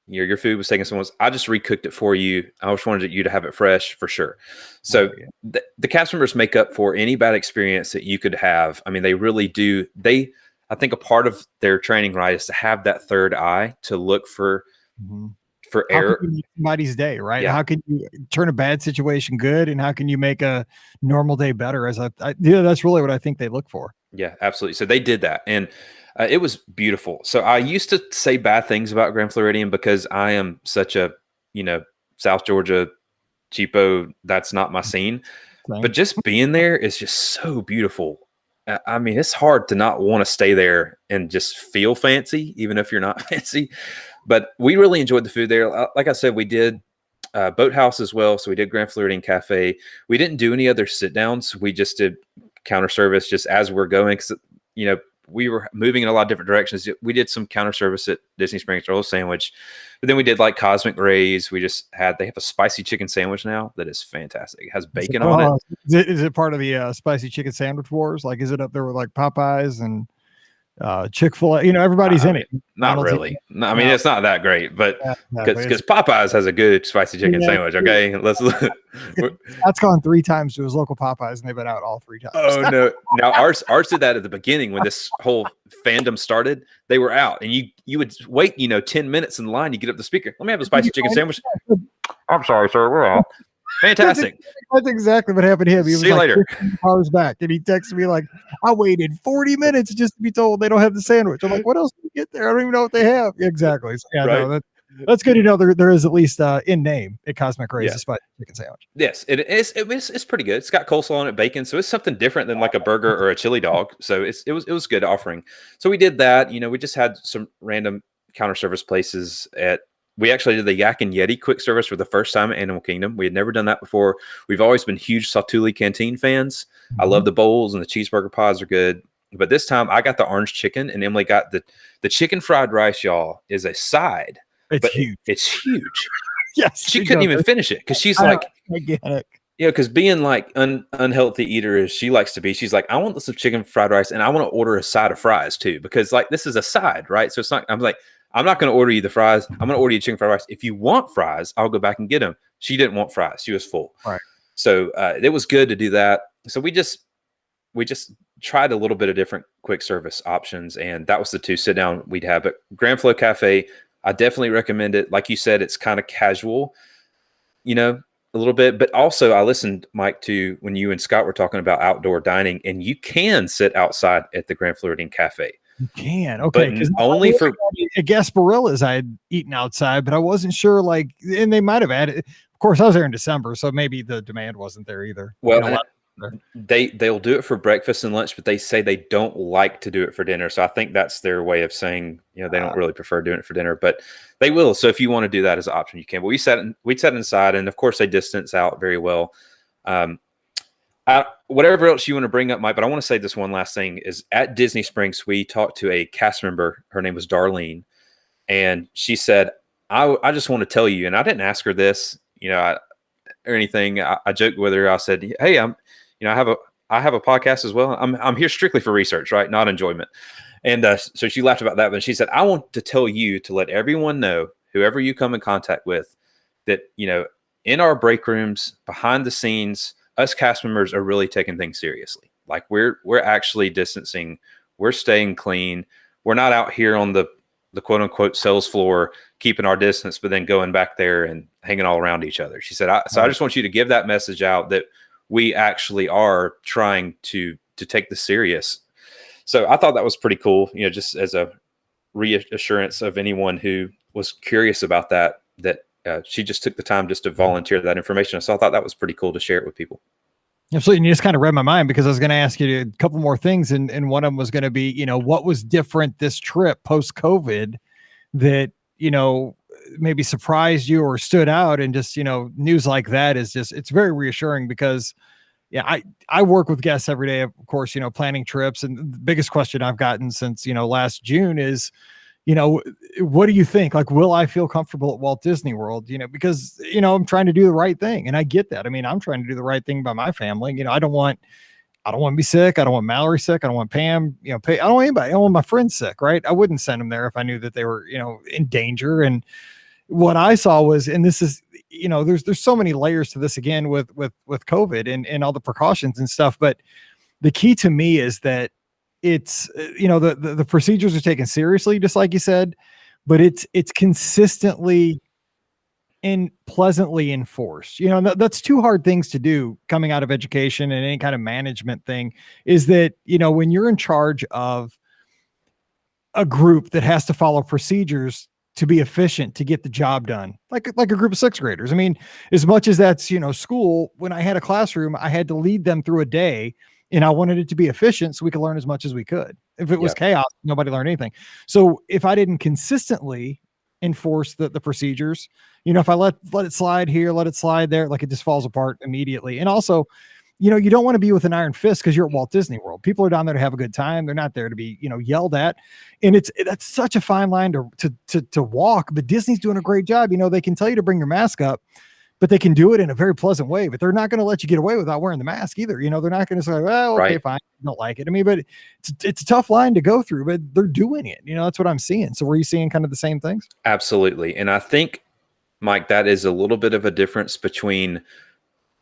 Your food was taken someone's. I just recooked it for you. I just wanted you to have it fresh for sure. So the cast members make up for any bad experience that you could have. I mean, they really do. I think a part of their training, right, is to have that third eye to look for error. How can you make somebody's day, right? Yeah. How can you turn a bad situation good, and how can you make a normal day better? That's really what I think they look for. Yeah, absolutely. So they did that, and it was beautiful. So I used to say bad things about Grand Floridian because I am such a, South Georgia cheapo. That's not my scene. Same. But just being there is just so beautiful. I mean, it's hard to not want to stay there and just feel fancy, even if you're not fancy. But we really enjoyed the food there. Like I said, we did Boathouse as well. So we did Grand Floridian Cafe. We didn't do any other sit downs. We just did counter service just as we're going. 'Cause, we were moving in a lot of different directions. We did some counter service at Disney Springs, roll sandwich, but then we did like Cosmic Rays. They have a spicy chicken sandwich now that is fantastic. It has bacon on it. Is it part of the spicy chicken sandwich wars? Like, is it up there with like Popeyes and Chick-fil-A? Everybody's in it. Not really. No, I mean, it's not that great, but because Popeyes has a good spicy chicken sandwich. Okay, that's gone 3 times to his local Popeyes, and they've been out all 3 times. Oh no! Now ours did that at the beginning when this whole fandom started. They were out, and you would wait 10 minutes in line. You get up the speaker. Let me have a spicy chicken sandwich. I'm sorry, sir. We're out. Fantastic. That's exactly what happened to him. He was See you later. Hours back, and he texted me like, "I waited 40 minutes just to be told they don't have the sandwich." I'm like, "What else did you get there? I don't even know what they have." Exactly. So, yeah, right. No, that's good to know. There is at least in name at Cosmic Rays a spicy chicken sandwich. Yes, it's pretty good. It's got coleslaw on it, bacon, so it's something different than like a burger or a chili dog. So it was good offering. So we did that. We just had some random counter service places at. We actually did the Yak and Yeti quick service for the first time at Animal Kingdom. We had never done that before. We've always been huge Saltuli Canteen fans. I love the bowls, and the cheeseburger pods are good. But this time I got the orange chicken, and Emily got the chicken fried rice, y'all, is a side. It's huge. It's huge. Yes. She couldn't even finish it because she's like, I get it. Because being like unhealthy eater as she likes to be, she's like, I want this chicken fried rice, and I want to order a side of fries too, because like this is a side, right? So it's not, I'm like, I'm not going to order you the fries. I'm going to order you chicken fried rice. If you want fries, I'll go back and get them. She didn't want fries. She was full. Right. So it was good to do that. So we just tried a little bit of different quick service options, and that was the 2 sit down we'd have. But Grand Flow Cafe, I definitely recommend it. Like you said, it's kind of casual, a little bit. But also I listened, Mike, to when you and Scott were talking about outdoor dining, and you can sit outside at the Grand Floridian Cafe. You can. Okay. But only for at Gasparilla's I had eaten outside, but I wasn't sure and they might have added, of course I was there in December, so maybe the demand wasn't there either. Well, they'll do it for breakfast and lunch, but they say they don't like to do it for dinner. So I think that's their way of saying, they don't really prefer doing it for dinner, but they will. So if you want to do that as an option, you can. But we sat inside, and of course they distance out very well. Whatever else you want to bring up, Mike, but I want to say this one last thing is at Disney Springs, we talked to a cast member. Her name was Darlene, and she said, I just want to tell you, and I didn't ask her this, or anything. I joked with her. I said, hey, I have a podcast as well. I'm here strictly for research, right? Not enjoyment. And so she laughed about that, but she said, I want to tell you to let everyone know, whoever you come in contact with, that, in our break rooms, behind the scenes, us cast members are really taking things seriously. Like we're actually distancing. We're staying clean. We're not out here on the quote unquote sales floor, keeping our distance, but then going back there and hanging all around each other. She said, I just want you to give that message out that we actually are trying to take this serious. So I thought that was pretty cool, just as a reassurance of anyone who was curious about that she just took the time just to volunteer that information. So I thought that was pretty cool to share it with people. Absolutely. And you just kind of read my mind, because I was going to ask you a couple more things. And one of them was going to be, what was different this trip post-COVID that, maybe surprised you or stood out, and just, news like that is just, it's very reassuring, because I work with guests every day, of course, planning trips. And the biggest question I've gotten since, last June is, what do you think? Like, will I feel comfortable at Walt Disney World? Because, I'm trying to do the right thing. And I get that. I mean, I'm trying to do the right thing by my family. I don't want to be sick. I don't want Mallory sick. I don't want Pam, I don't want anybody. I don't want my friends sick. Right. I wouldn't send them there if I knew that they were, in danger. And what I saw was, and this is, there's so many layers to this again with COVID and all the precautions and stuff. But the key to me is that it's, the procedures are taken seriously, just like you said, but it's consistently and pleasantly enforced. That's 2 hard things to do coming out of education and any kind of management thing, is that, when you're in charge of a group that has to follow procedures to be efficient, to get the job done, like a group of 6th graders. I mean, as much as that's, school, when I had a classroom, I had to lead them through a day, and I wanted it to be efficient so we could learn as much as we could. If it was chaos, nobody learned anything. So if I didn't consistently enforce the procedures, if I let it slide here, let it slide there, like it just falls apart immediately. And also, you don't want to be with an iron fist because you're at Walt Disney World. People are down there to have a good time. They're not there to be, yelled at. And that's such a fine line to walk. But Disney's doing a great job. They can tell you to bring your mask up, but they can do it in a very pleasant way. But they're not going to let you get away without wearing the mask either. They're not going to say, well, okay, Right. fine, I don't like it. I mean, but it's a tough line to go through, but they're doing it. That's what I'm seeing. So were you seeing kind of the same things? Absolutely. And I think, Mike, that is a little bit of a difference between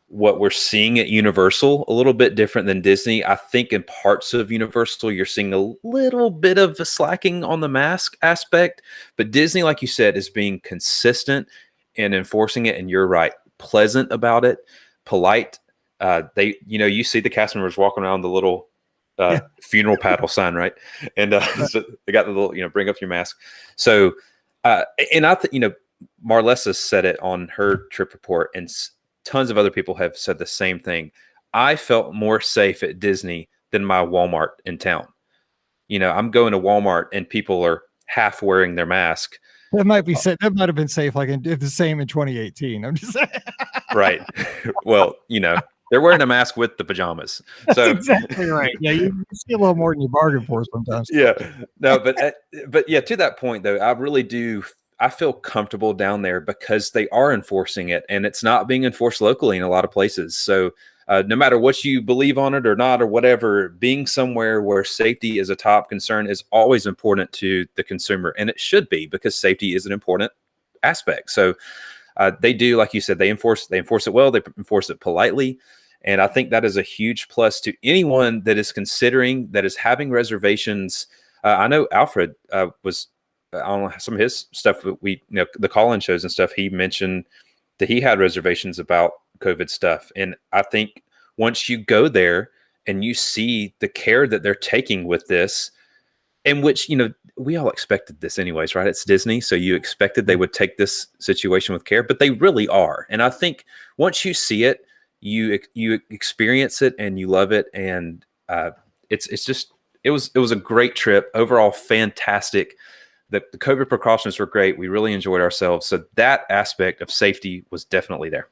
what we're seeing at Universal, a little bit different than Disney. I think in parts of Universal, you're seeing a little bit of a slacking on the mask aspect, but Disney, like you said, is being consistent in enforcing it. And you're right, pleasant about it, polite. You see the cast members walking around the little funeral paddle sign, right? And so they got the little, bring up your mask. So, and I think, Marlessa said it on her trip report, and tons of other people have said the same thing. I felt more safe at Disney than my Walmart in town. I'm going to Walmart and people are half wearing their mask. That might be safe. That might have been safe, like if the same in 2018. I'm just saying. Right. Well, they're wearing a mask with the pajamas. So that's exactly right. Yeah, you see a little more than you bargain for sometimes. Yeah. No, but yeah, to that point though, I feel comfortable down there because they are enforcing it, and it's not being enforced locally in a lot of places. So no matter what you believe on it or not or whatever, being somewhere where safety is a top concern is always important to the consumer, and it should be, because safety is an important aspect. So they do, like you said, they enforce it well, they enforce it politely. And I think that is a huge plus to anyone that is considering, that is having reservations. I know Alfred was on some of his stuff, the call-in shows and stuff, he mentioned that he had reservations about COVID stuff. And I think once you go there and you see the care that they're taking with this, in which, we all expected this anyways, right? It's Disney. So you expected they would take this situation with care, but they really are. And I think once you see it, you experience it and you love it. And it was a great trip overall. Fantastic. The COVID precautions were great. We really enjoyed ourselves. So that aspect of safety was definitely there.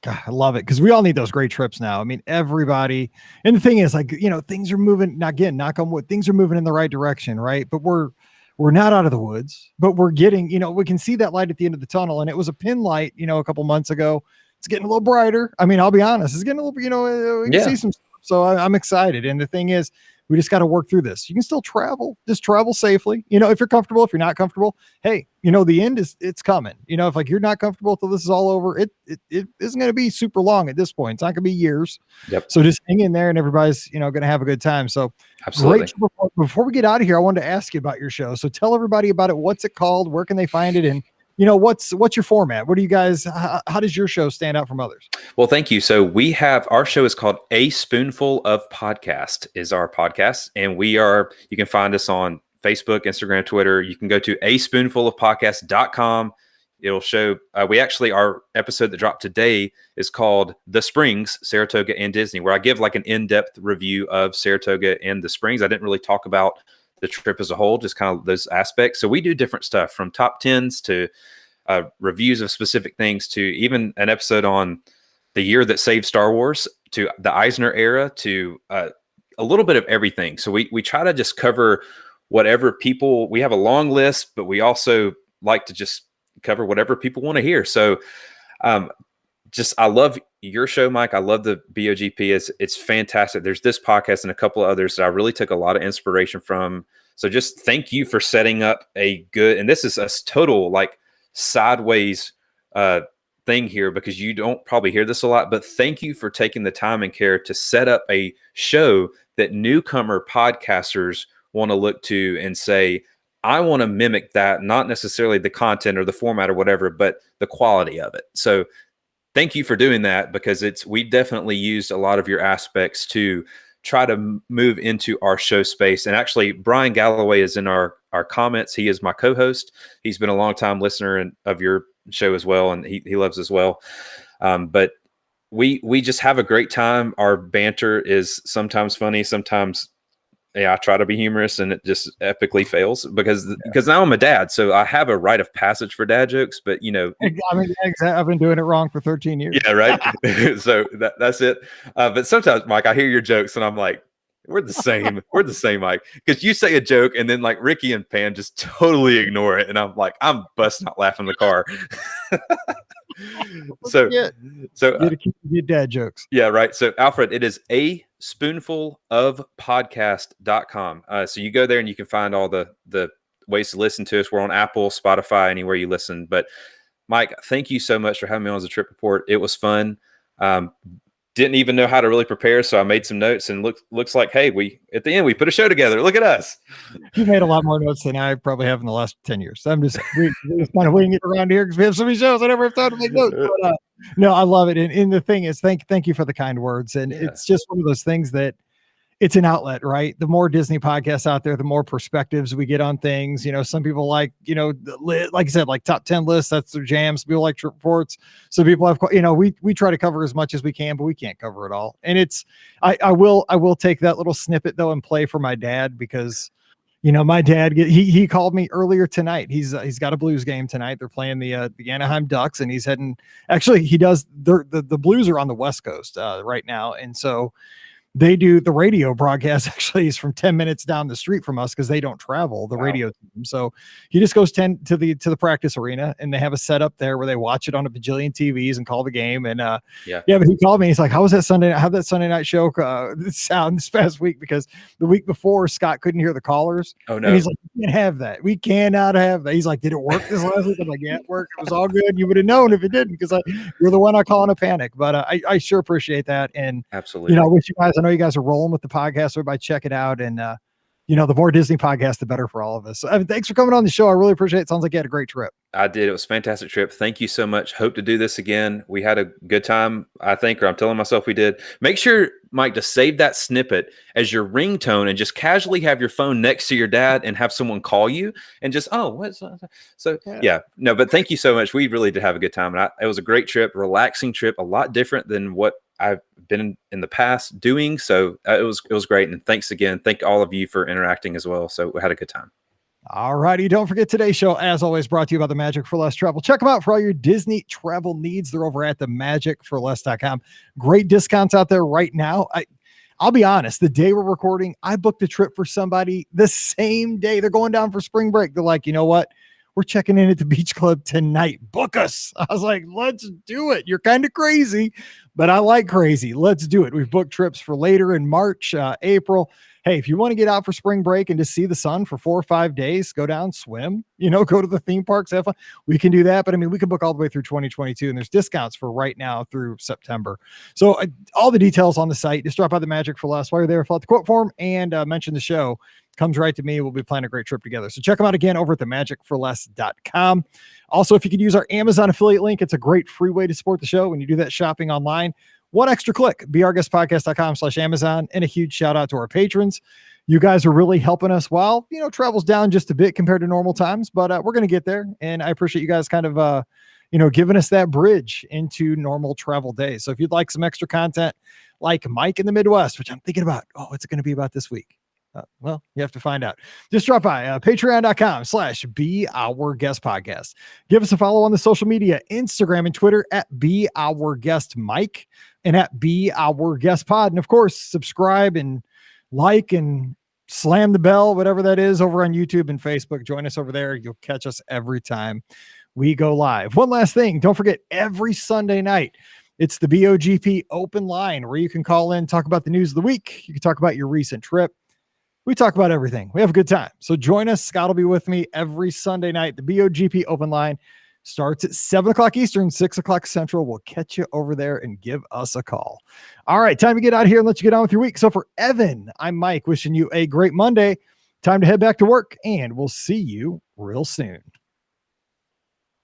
God, I love it, because we all need those great trips now. I mean, everybody. And the thing is, like, things are moving. Again, knock on wood, things are moving in the right direction, right? But we're not out of the woods, but we're getting, we can see that light at the end of the tunnel. And it was a pin light, a couple months ago. It's getting a little brighter. I mean, I'll be honest, it's getting a little, we can see some stuff. So I'm excited. And the thing is, we just got to work through this. You can still travel, just travel safely. If you're comfortable, if you're not comfortable, hey, the end it's coming. If like you're not comfortable till this is all over, it isn't going to be super long at this point. It's not going to be years. Yep. So just hang in there, and everybody's, going to have a good time. So absolutely. Great. Before we get out of here, I wanted to ask you about your show. So tell everybody about it. What's it called? Where can they find it? And what's your format? What do you guys, how does your show stand out from others? Well, thank you. So our show is called A Spoonful of Podcast is our podcast. And you can find us on Facebook, Instagram, Twitter. You can go to aspoonfulofpodcast.com. It'll show, our episode that dropped today is called The Springs, Saratoga and Disney, where I give like an in-depth review of Saratoga and the Springs. I didn't really talk about the trip as a whole, just kind of those aspects. So we do different stuff, from top 10s to reviews of specific things, to even an episode on the year that saved Star Wars, to the Eisner era, to a little bit of everything. So we try to just cover whatever we have a long list, but we also like to just cover whatever people want to hear. So I love your show, Mike. I love the BOGP. It's fantastic. There's this podcast and a couple of others that I really took a lot of inspiration from. So just thank you for setting up and this is a total like sideways thing here, because you don't probably hear this a lot, but thank you for taking the time and care to set up a show that newcomer podcasters want to look to and say, I want to mimic that, not necessarily the content or the format or whatever, but the quality of it. So thank you for doing that, because we definitely used a lot of your aspects to try to move into our show space. And actually, Brian Galloway is in our comments. He is my co-host. He's been a long time listener of your show as well, and he loves as well. But we just have a great time. Our banter is sometimes funny, sometimes I try to be humorous, and it just epically fails because now I'm a dad, so I have a rite of passage for dad jokes. But I mean, I've been doing it wrong for 13 years. yeah, right. So that's it. But sometimes, Mike, I hear your jokes, and I'm like, we're the same. We're the same, Mike. Because you say a joke, and then like Ricky and Pan just totally ignore it, and I'm like, I'm busting out laughing in the car. so Get dad jokes. Yeah, right. So Alfred, it is a spoonful of podcast.com. So you go there and you can find all the ways to listen to us. We're on Apple, Spotify, anywhere you listen. But Mike, thank you so much for having me on as a trip report. It was fun. Didn't even know how to really prepare, so I made some notes, and looks like, hey, at the end we put a show together. Look at us. You made a lot more notes than I probably have in the last 10 years. So I'm just we just kind of winging it around here because we have so many shows. I never have time to make notes. But, no, I love it. And the thing is, thank you for the kind words. And it's just one of those things that it's an outlet, right? The more Disney podcasts out there, the more perspectives we get on things. Some people like, like I said, like top 10 lists, that's their jam. Some people like trip reports. So people have, we try to cover as much as we can, but we can't cover it all. And I will take that little snippet though and play for my dad because, my dad, he called me earlier tonight. He's got a Blues game tonight. They're playing the Anaheim Ducks, and he's heading, actually he does, the Blues are on the West Coast right now. And so they do the radio broadcast actually is from 10 minutes down the street from us because they don't travel the radio team. So he just goes to the practice arena, and they have a setup there where they watch it on a bajillion TVs and call the game. And but he called me. He's like, how was that Sunday? How that Sunday night show sound this past week? Because the week before Scott couldn't hear the callers. Oh no. And he's like, we can't have that. We cannot have that. He's like, did it work this last week? I'm like, yeah, it worked. It was all good. You would have known if it didn't because you're the one I call in a panic. But I sure appreciate that. And absolutely, I wish you guys, I know you guys are rolling with the podcast. Everybody check it out. And, the more Disney podcasts, the better for all of us. So, thanks for coming on the show. I really appreciate it. Sounds like you had a great trip. I did. It was a fantastic trip. Thank you so much. Hope to do this again. We had a good time, I think, or I'm telling myself we did. Make sure, Mike, to save that snippet as your ringtone and just casually have your phone next to your dad and have someone call you and just, but thank you so much. We really did have a good time. And it was a great trip, relaxing trip, a lot different than what I've been in the past doing. So it was great. And thanks again. Thank all of you for interacting as well. So we had a good time. All righty. Don't forget today's show, as always, brought to you by the Magic for Less Travel. Check them out for all your Disney travel needs. They're over at the magicforless.com. Great discounts out there right now. I'll be honest, the day we're recording, I booked a trip for somebody the same day. They're going down for spring break. They're like, you know what? We're checking in at the beach club tonight. Book us. I was like, let's do it. You're kind of crazy, but I like crazy. Let's do it. We've booked trips for later in March, April. Hey, if you want to get out for spring break and just see the sun for 4 or 5 days, go down, swim, go to the theme parks, have fun. We can do that. But we can book all the way through 2022, and there's discounts for right now through September. So all the details on the site, just drop by the Magic for Less while you're there, fill out the quote form and mention the show. Comes right to me. We'll be planning a great trip together. So check them out again over at the magicforless.com. Also, if you could use our Amazon affiliate link, it's a great free way to support the show when you do that shopping online. One extra click, beourguestpodcast.com/Amazon. And a huge shout out to our patrons. You guys are really helping us while, travel's down just a bit compared to normal times, but we're going to get there. And I appreciate you guys kind of, giving us that bridge into normal travel days. So if you'd like some extra content like Mike in the Midwest, which I'm thinking about, what's it going to be about this week? Well, you have to find out. Just drop by patreon.com/beourguestpodcast. Give us a follow on the social media, Instagram and Twitter at beourguestmike and at beourguestpod. And of course, subscribe and like and slam the bell, whatever that is, over on YouTube and Facebook. Join us over there. You'll catch us every time we go live. One last thing. Don't forget, every Sunday night, it's the BOGP open line where you can call in, talk about the news of the week. You can talk about your recent trip. We talk about everything. We have a good time. So join us. Scott will be with me every Sunday night. The BOGP open line starts at 7:00 Eastern, 6:00 Central. We'll catch you over there and give us a call. All right, time to get out of here and let you get on with your week. So for Evan, I'm Mike, wishing you a great Monday. Time to head back to work, and we'll see you real soon.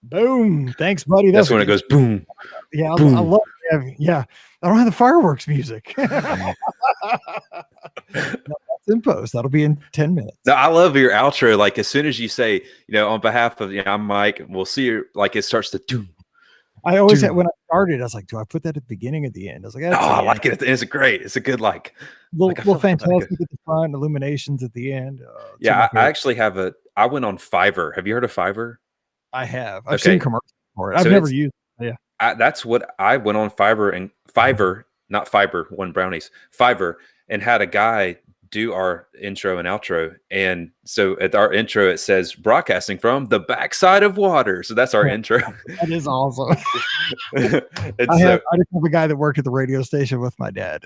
Boom. Thanks, buddy. That's when it goes boom. Yeah, boom. I love it. Yeah, I don't have the fireworks music. No, that's in post. That'll be in 10 minutes. No, I love your outro. Like as soon as you say, on behalf of, I'm Mike, we'll see you. Like it starts to doom, I always had Dude. when I started, I was like, do I put that at the beginning or at the end? I was like, Oh, that's I the end. like it. It's great. It's a good like I Little feel like I'm about to go. fantastic at the front, illuminations at the end. Two of my Yeah, I favorite. actually have I went on Fiverr. Have you heard of Fiverr? I have. I've seen Okay, commercials for it. I've so never it's used it. Yeah. that's what I went on Fiverr, not Fiber, one brownies, Fiverr, and had a guy do our intro and outro. And so at our intro, it says broadcasting from the backside of water. So that's our intro. That is awesome. And I just have a guy that worked at the radio station with my dad.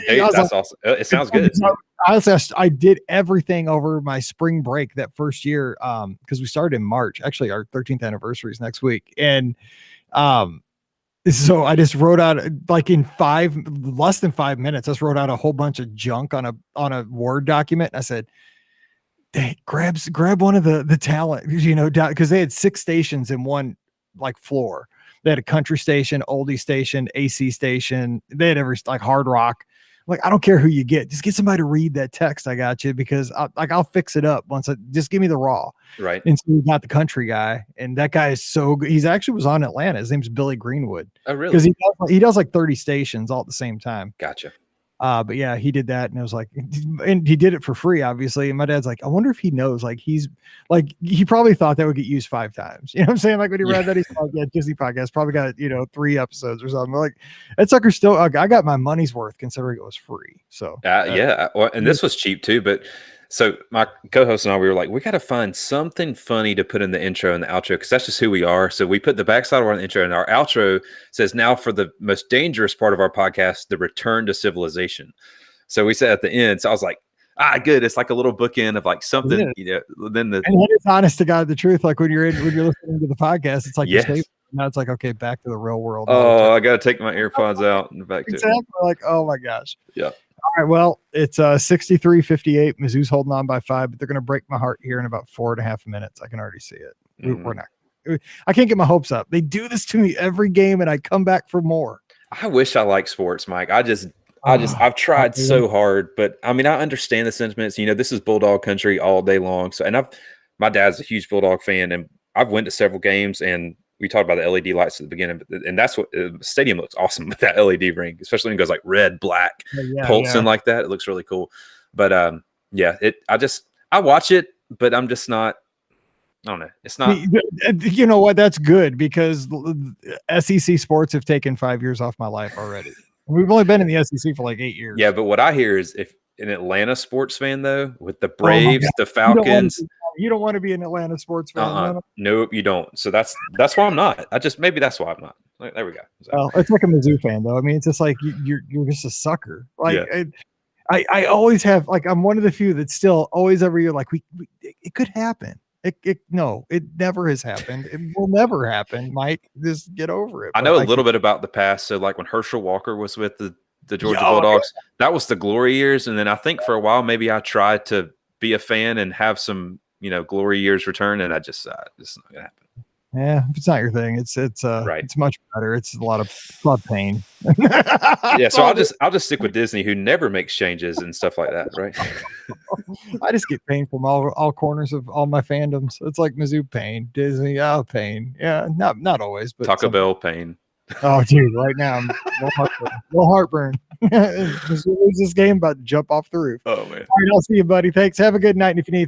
hey, that's awesome. It sounds good. Honestly, I did everything over my spring break that first year because we started in March. Actually, our 13th anniversary is next week. And so I just wrote out like in less than 5 minutes, I just wrote out a whole bunch of junk on a Word document. And I said, hey, grab one of the talent, because they had 6 stations in one like floor. They had a country station, oldie station, AC station. They had every like hard rock. Like, I don't care who you get, just get somebody to read that text I got you because I'll fix it up once. Just give me the raw. Right. And so we got the country guy, and that guy is so good. He's actually was on Atlanta. His name's Billy Greenwood. Oh, really? Because he does like 30 stations all at the same time. Gotcha. But yeah, he did that, and it was like, and he did it for free, obviously. And my dad's like, I wonder if he knows, like, he probably thought that would get used 5 times. You know what I'm saying? Like when he read that, he's like, yeah, Disney podcast probably got 3 episodes or something. Like that sucker still, I got my money's worth considering it was free. So yeah, well, and this was cheap too. But so my co-host and I, we were like, we got to find something funny to put in the intro and the outro because that's just who we are. So we put the backside of our intro, and our outro says, now for the most dangerous part of our podcast, the return to civilization. So we said at the end, so I was like, good. It's like a little bookend of like something, then and it's honest to God, the truth. Like when you're listening to the podcast, it's like, yes. Now it's like, okay, back to the real world. Oh, I got to take my earpods out and back to it. Like, oh my gosh. Yeah. All right, well, it's 63-58. Mizzou's holding on by 5, but they're going to break my heart here in about 4.5 minutes. I can already see it. We're not. I can't get my hopes up. They do this to me every game, and I come back for more. I wish I liked sports, Mike. I've tried so hard, but I mean, I understand the sentiments. This is Bulldog country all day long. So, and my dad's a huge Bulldog fan, and I've went to several games, and we talked about the LED lights at the beginning, and that's what the stadium looks awesome with that LED ring, especially when it goes like red, black, pulsing like that. It looks really cool. But I watch it, but I'm just not. I don't know. It's not. You know what? That's good because SEC sports have taken 5 years off my life already. We've only been in the SEC for like 8 years. Yeah, but what I hear is if an Atlanta sports fan though, with the Braves, the Falcons. You don't want to be an Atlanta sports fan. Nope, you don't. So that's why I'm not. Maybe that's why I'm not. There we go. Well, it's like a Mizzou fan though. I mean, it's just like you're just a sucker. Like I always have, like, I'm one of the few that still always every year like it could happen. No, it never has happened. It will never happen. Mike, just get over it. I know a little bit about the past. So like when Herschel Walker was with the Georgia Bulldogs, that was the glory years. And then I think for a while maybe I tried to be a fan and have some glory years return, and this is not gonna happen. Yeah, if it's not your thing, it's right. It's much better. It's a lot of pain. Yeah, so I'll just stick with Disney, who never makes changes and stuff like that, right? I just get pain from all corners of all my fandoms. It's like Mizzou pain, Disney pain. Yeah, not always, but Taco Bell pain. Oh, dude, right now I'm a little heartburn. Mizzou lose this game, about to jump off the roof. Oh man! All right, I'll see you, buddy. Thanks. Have a good night. And if you need anything.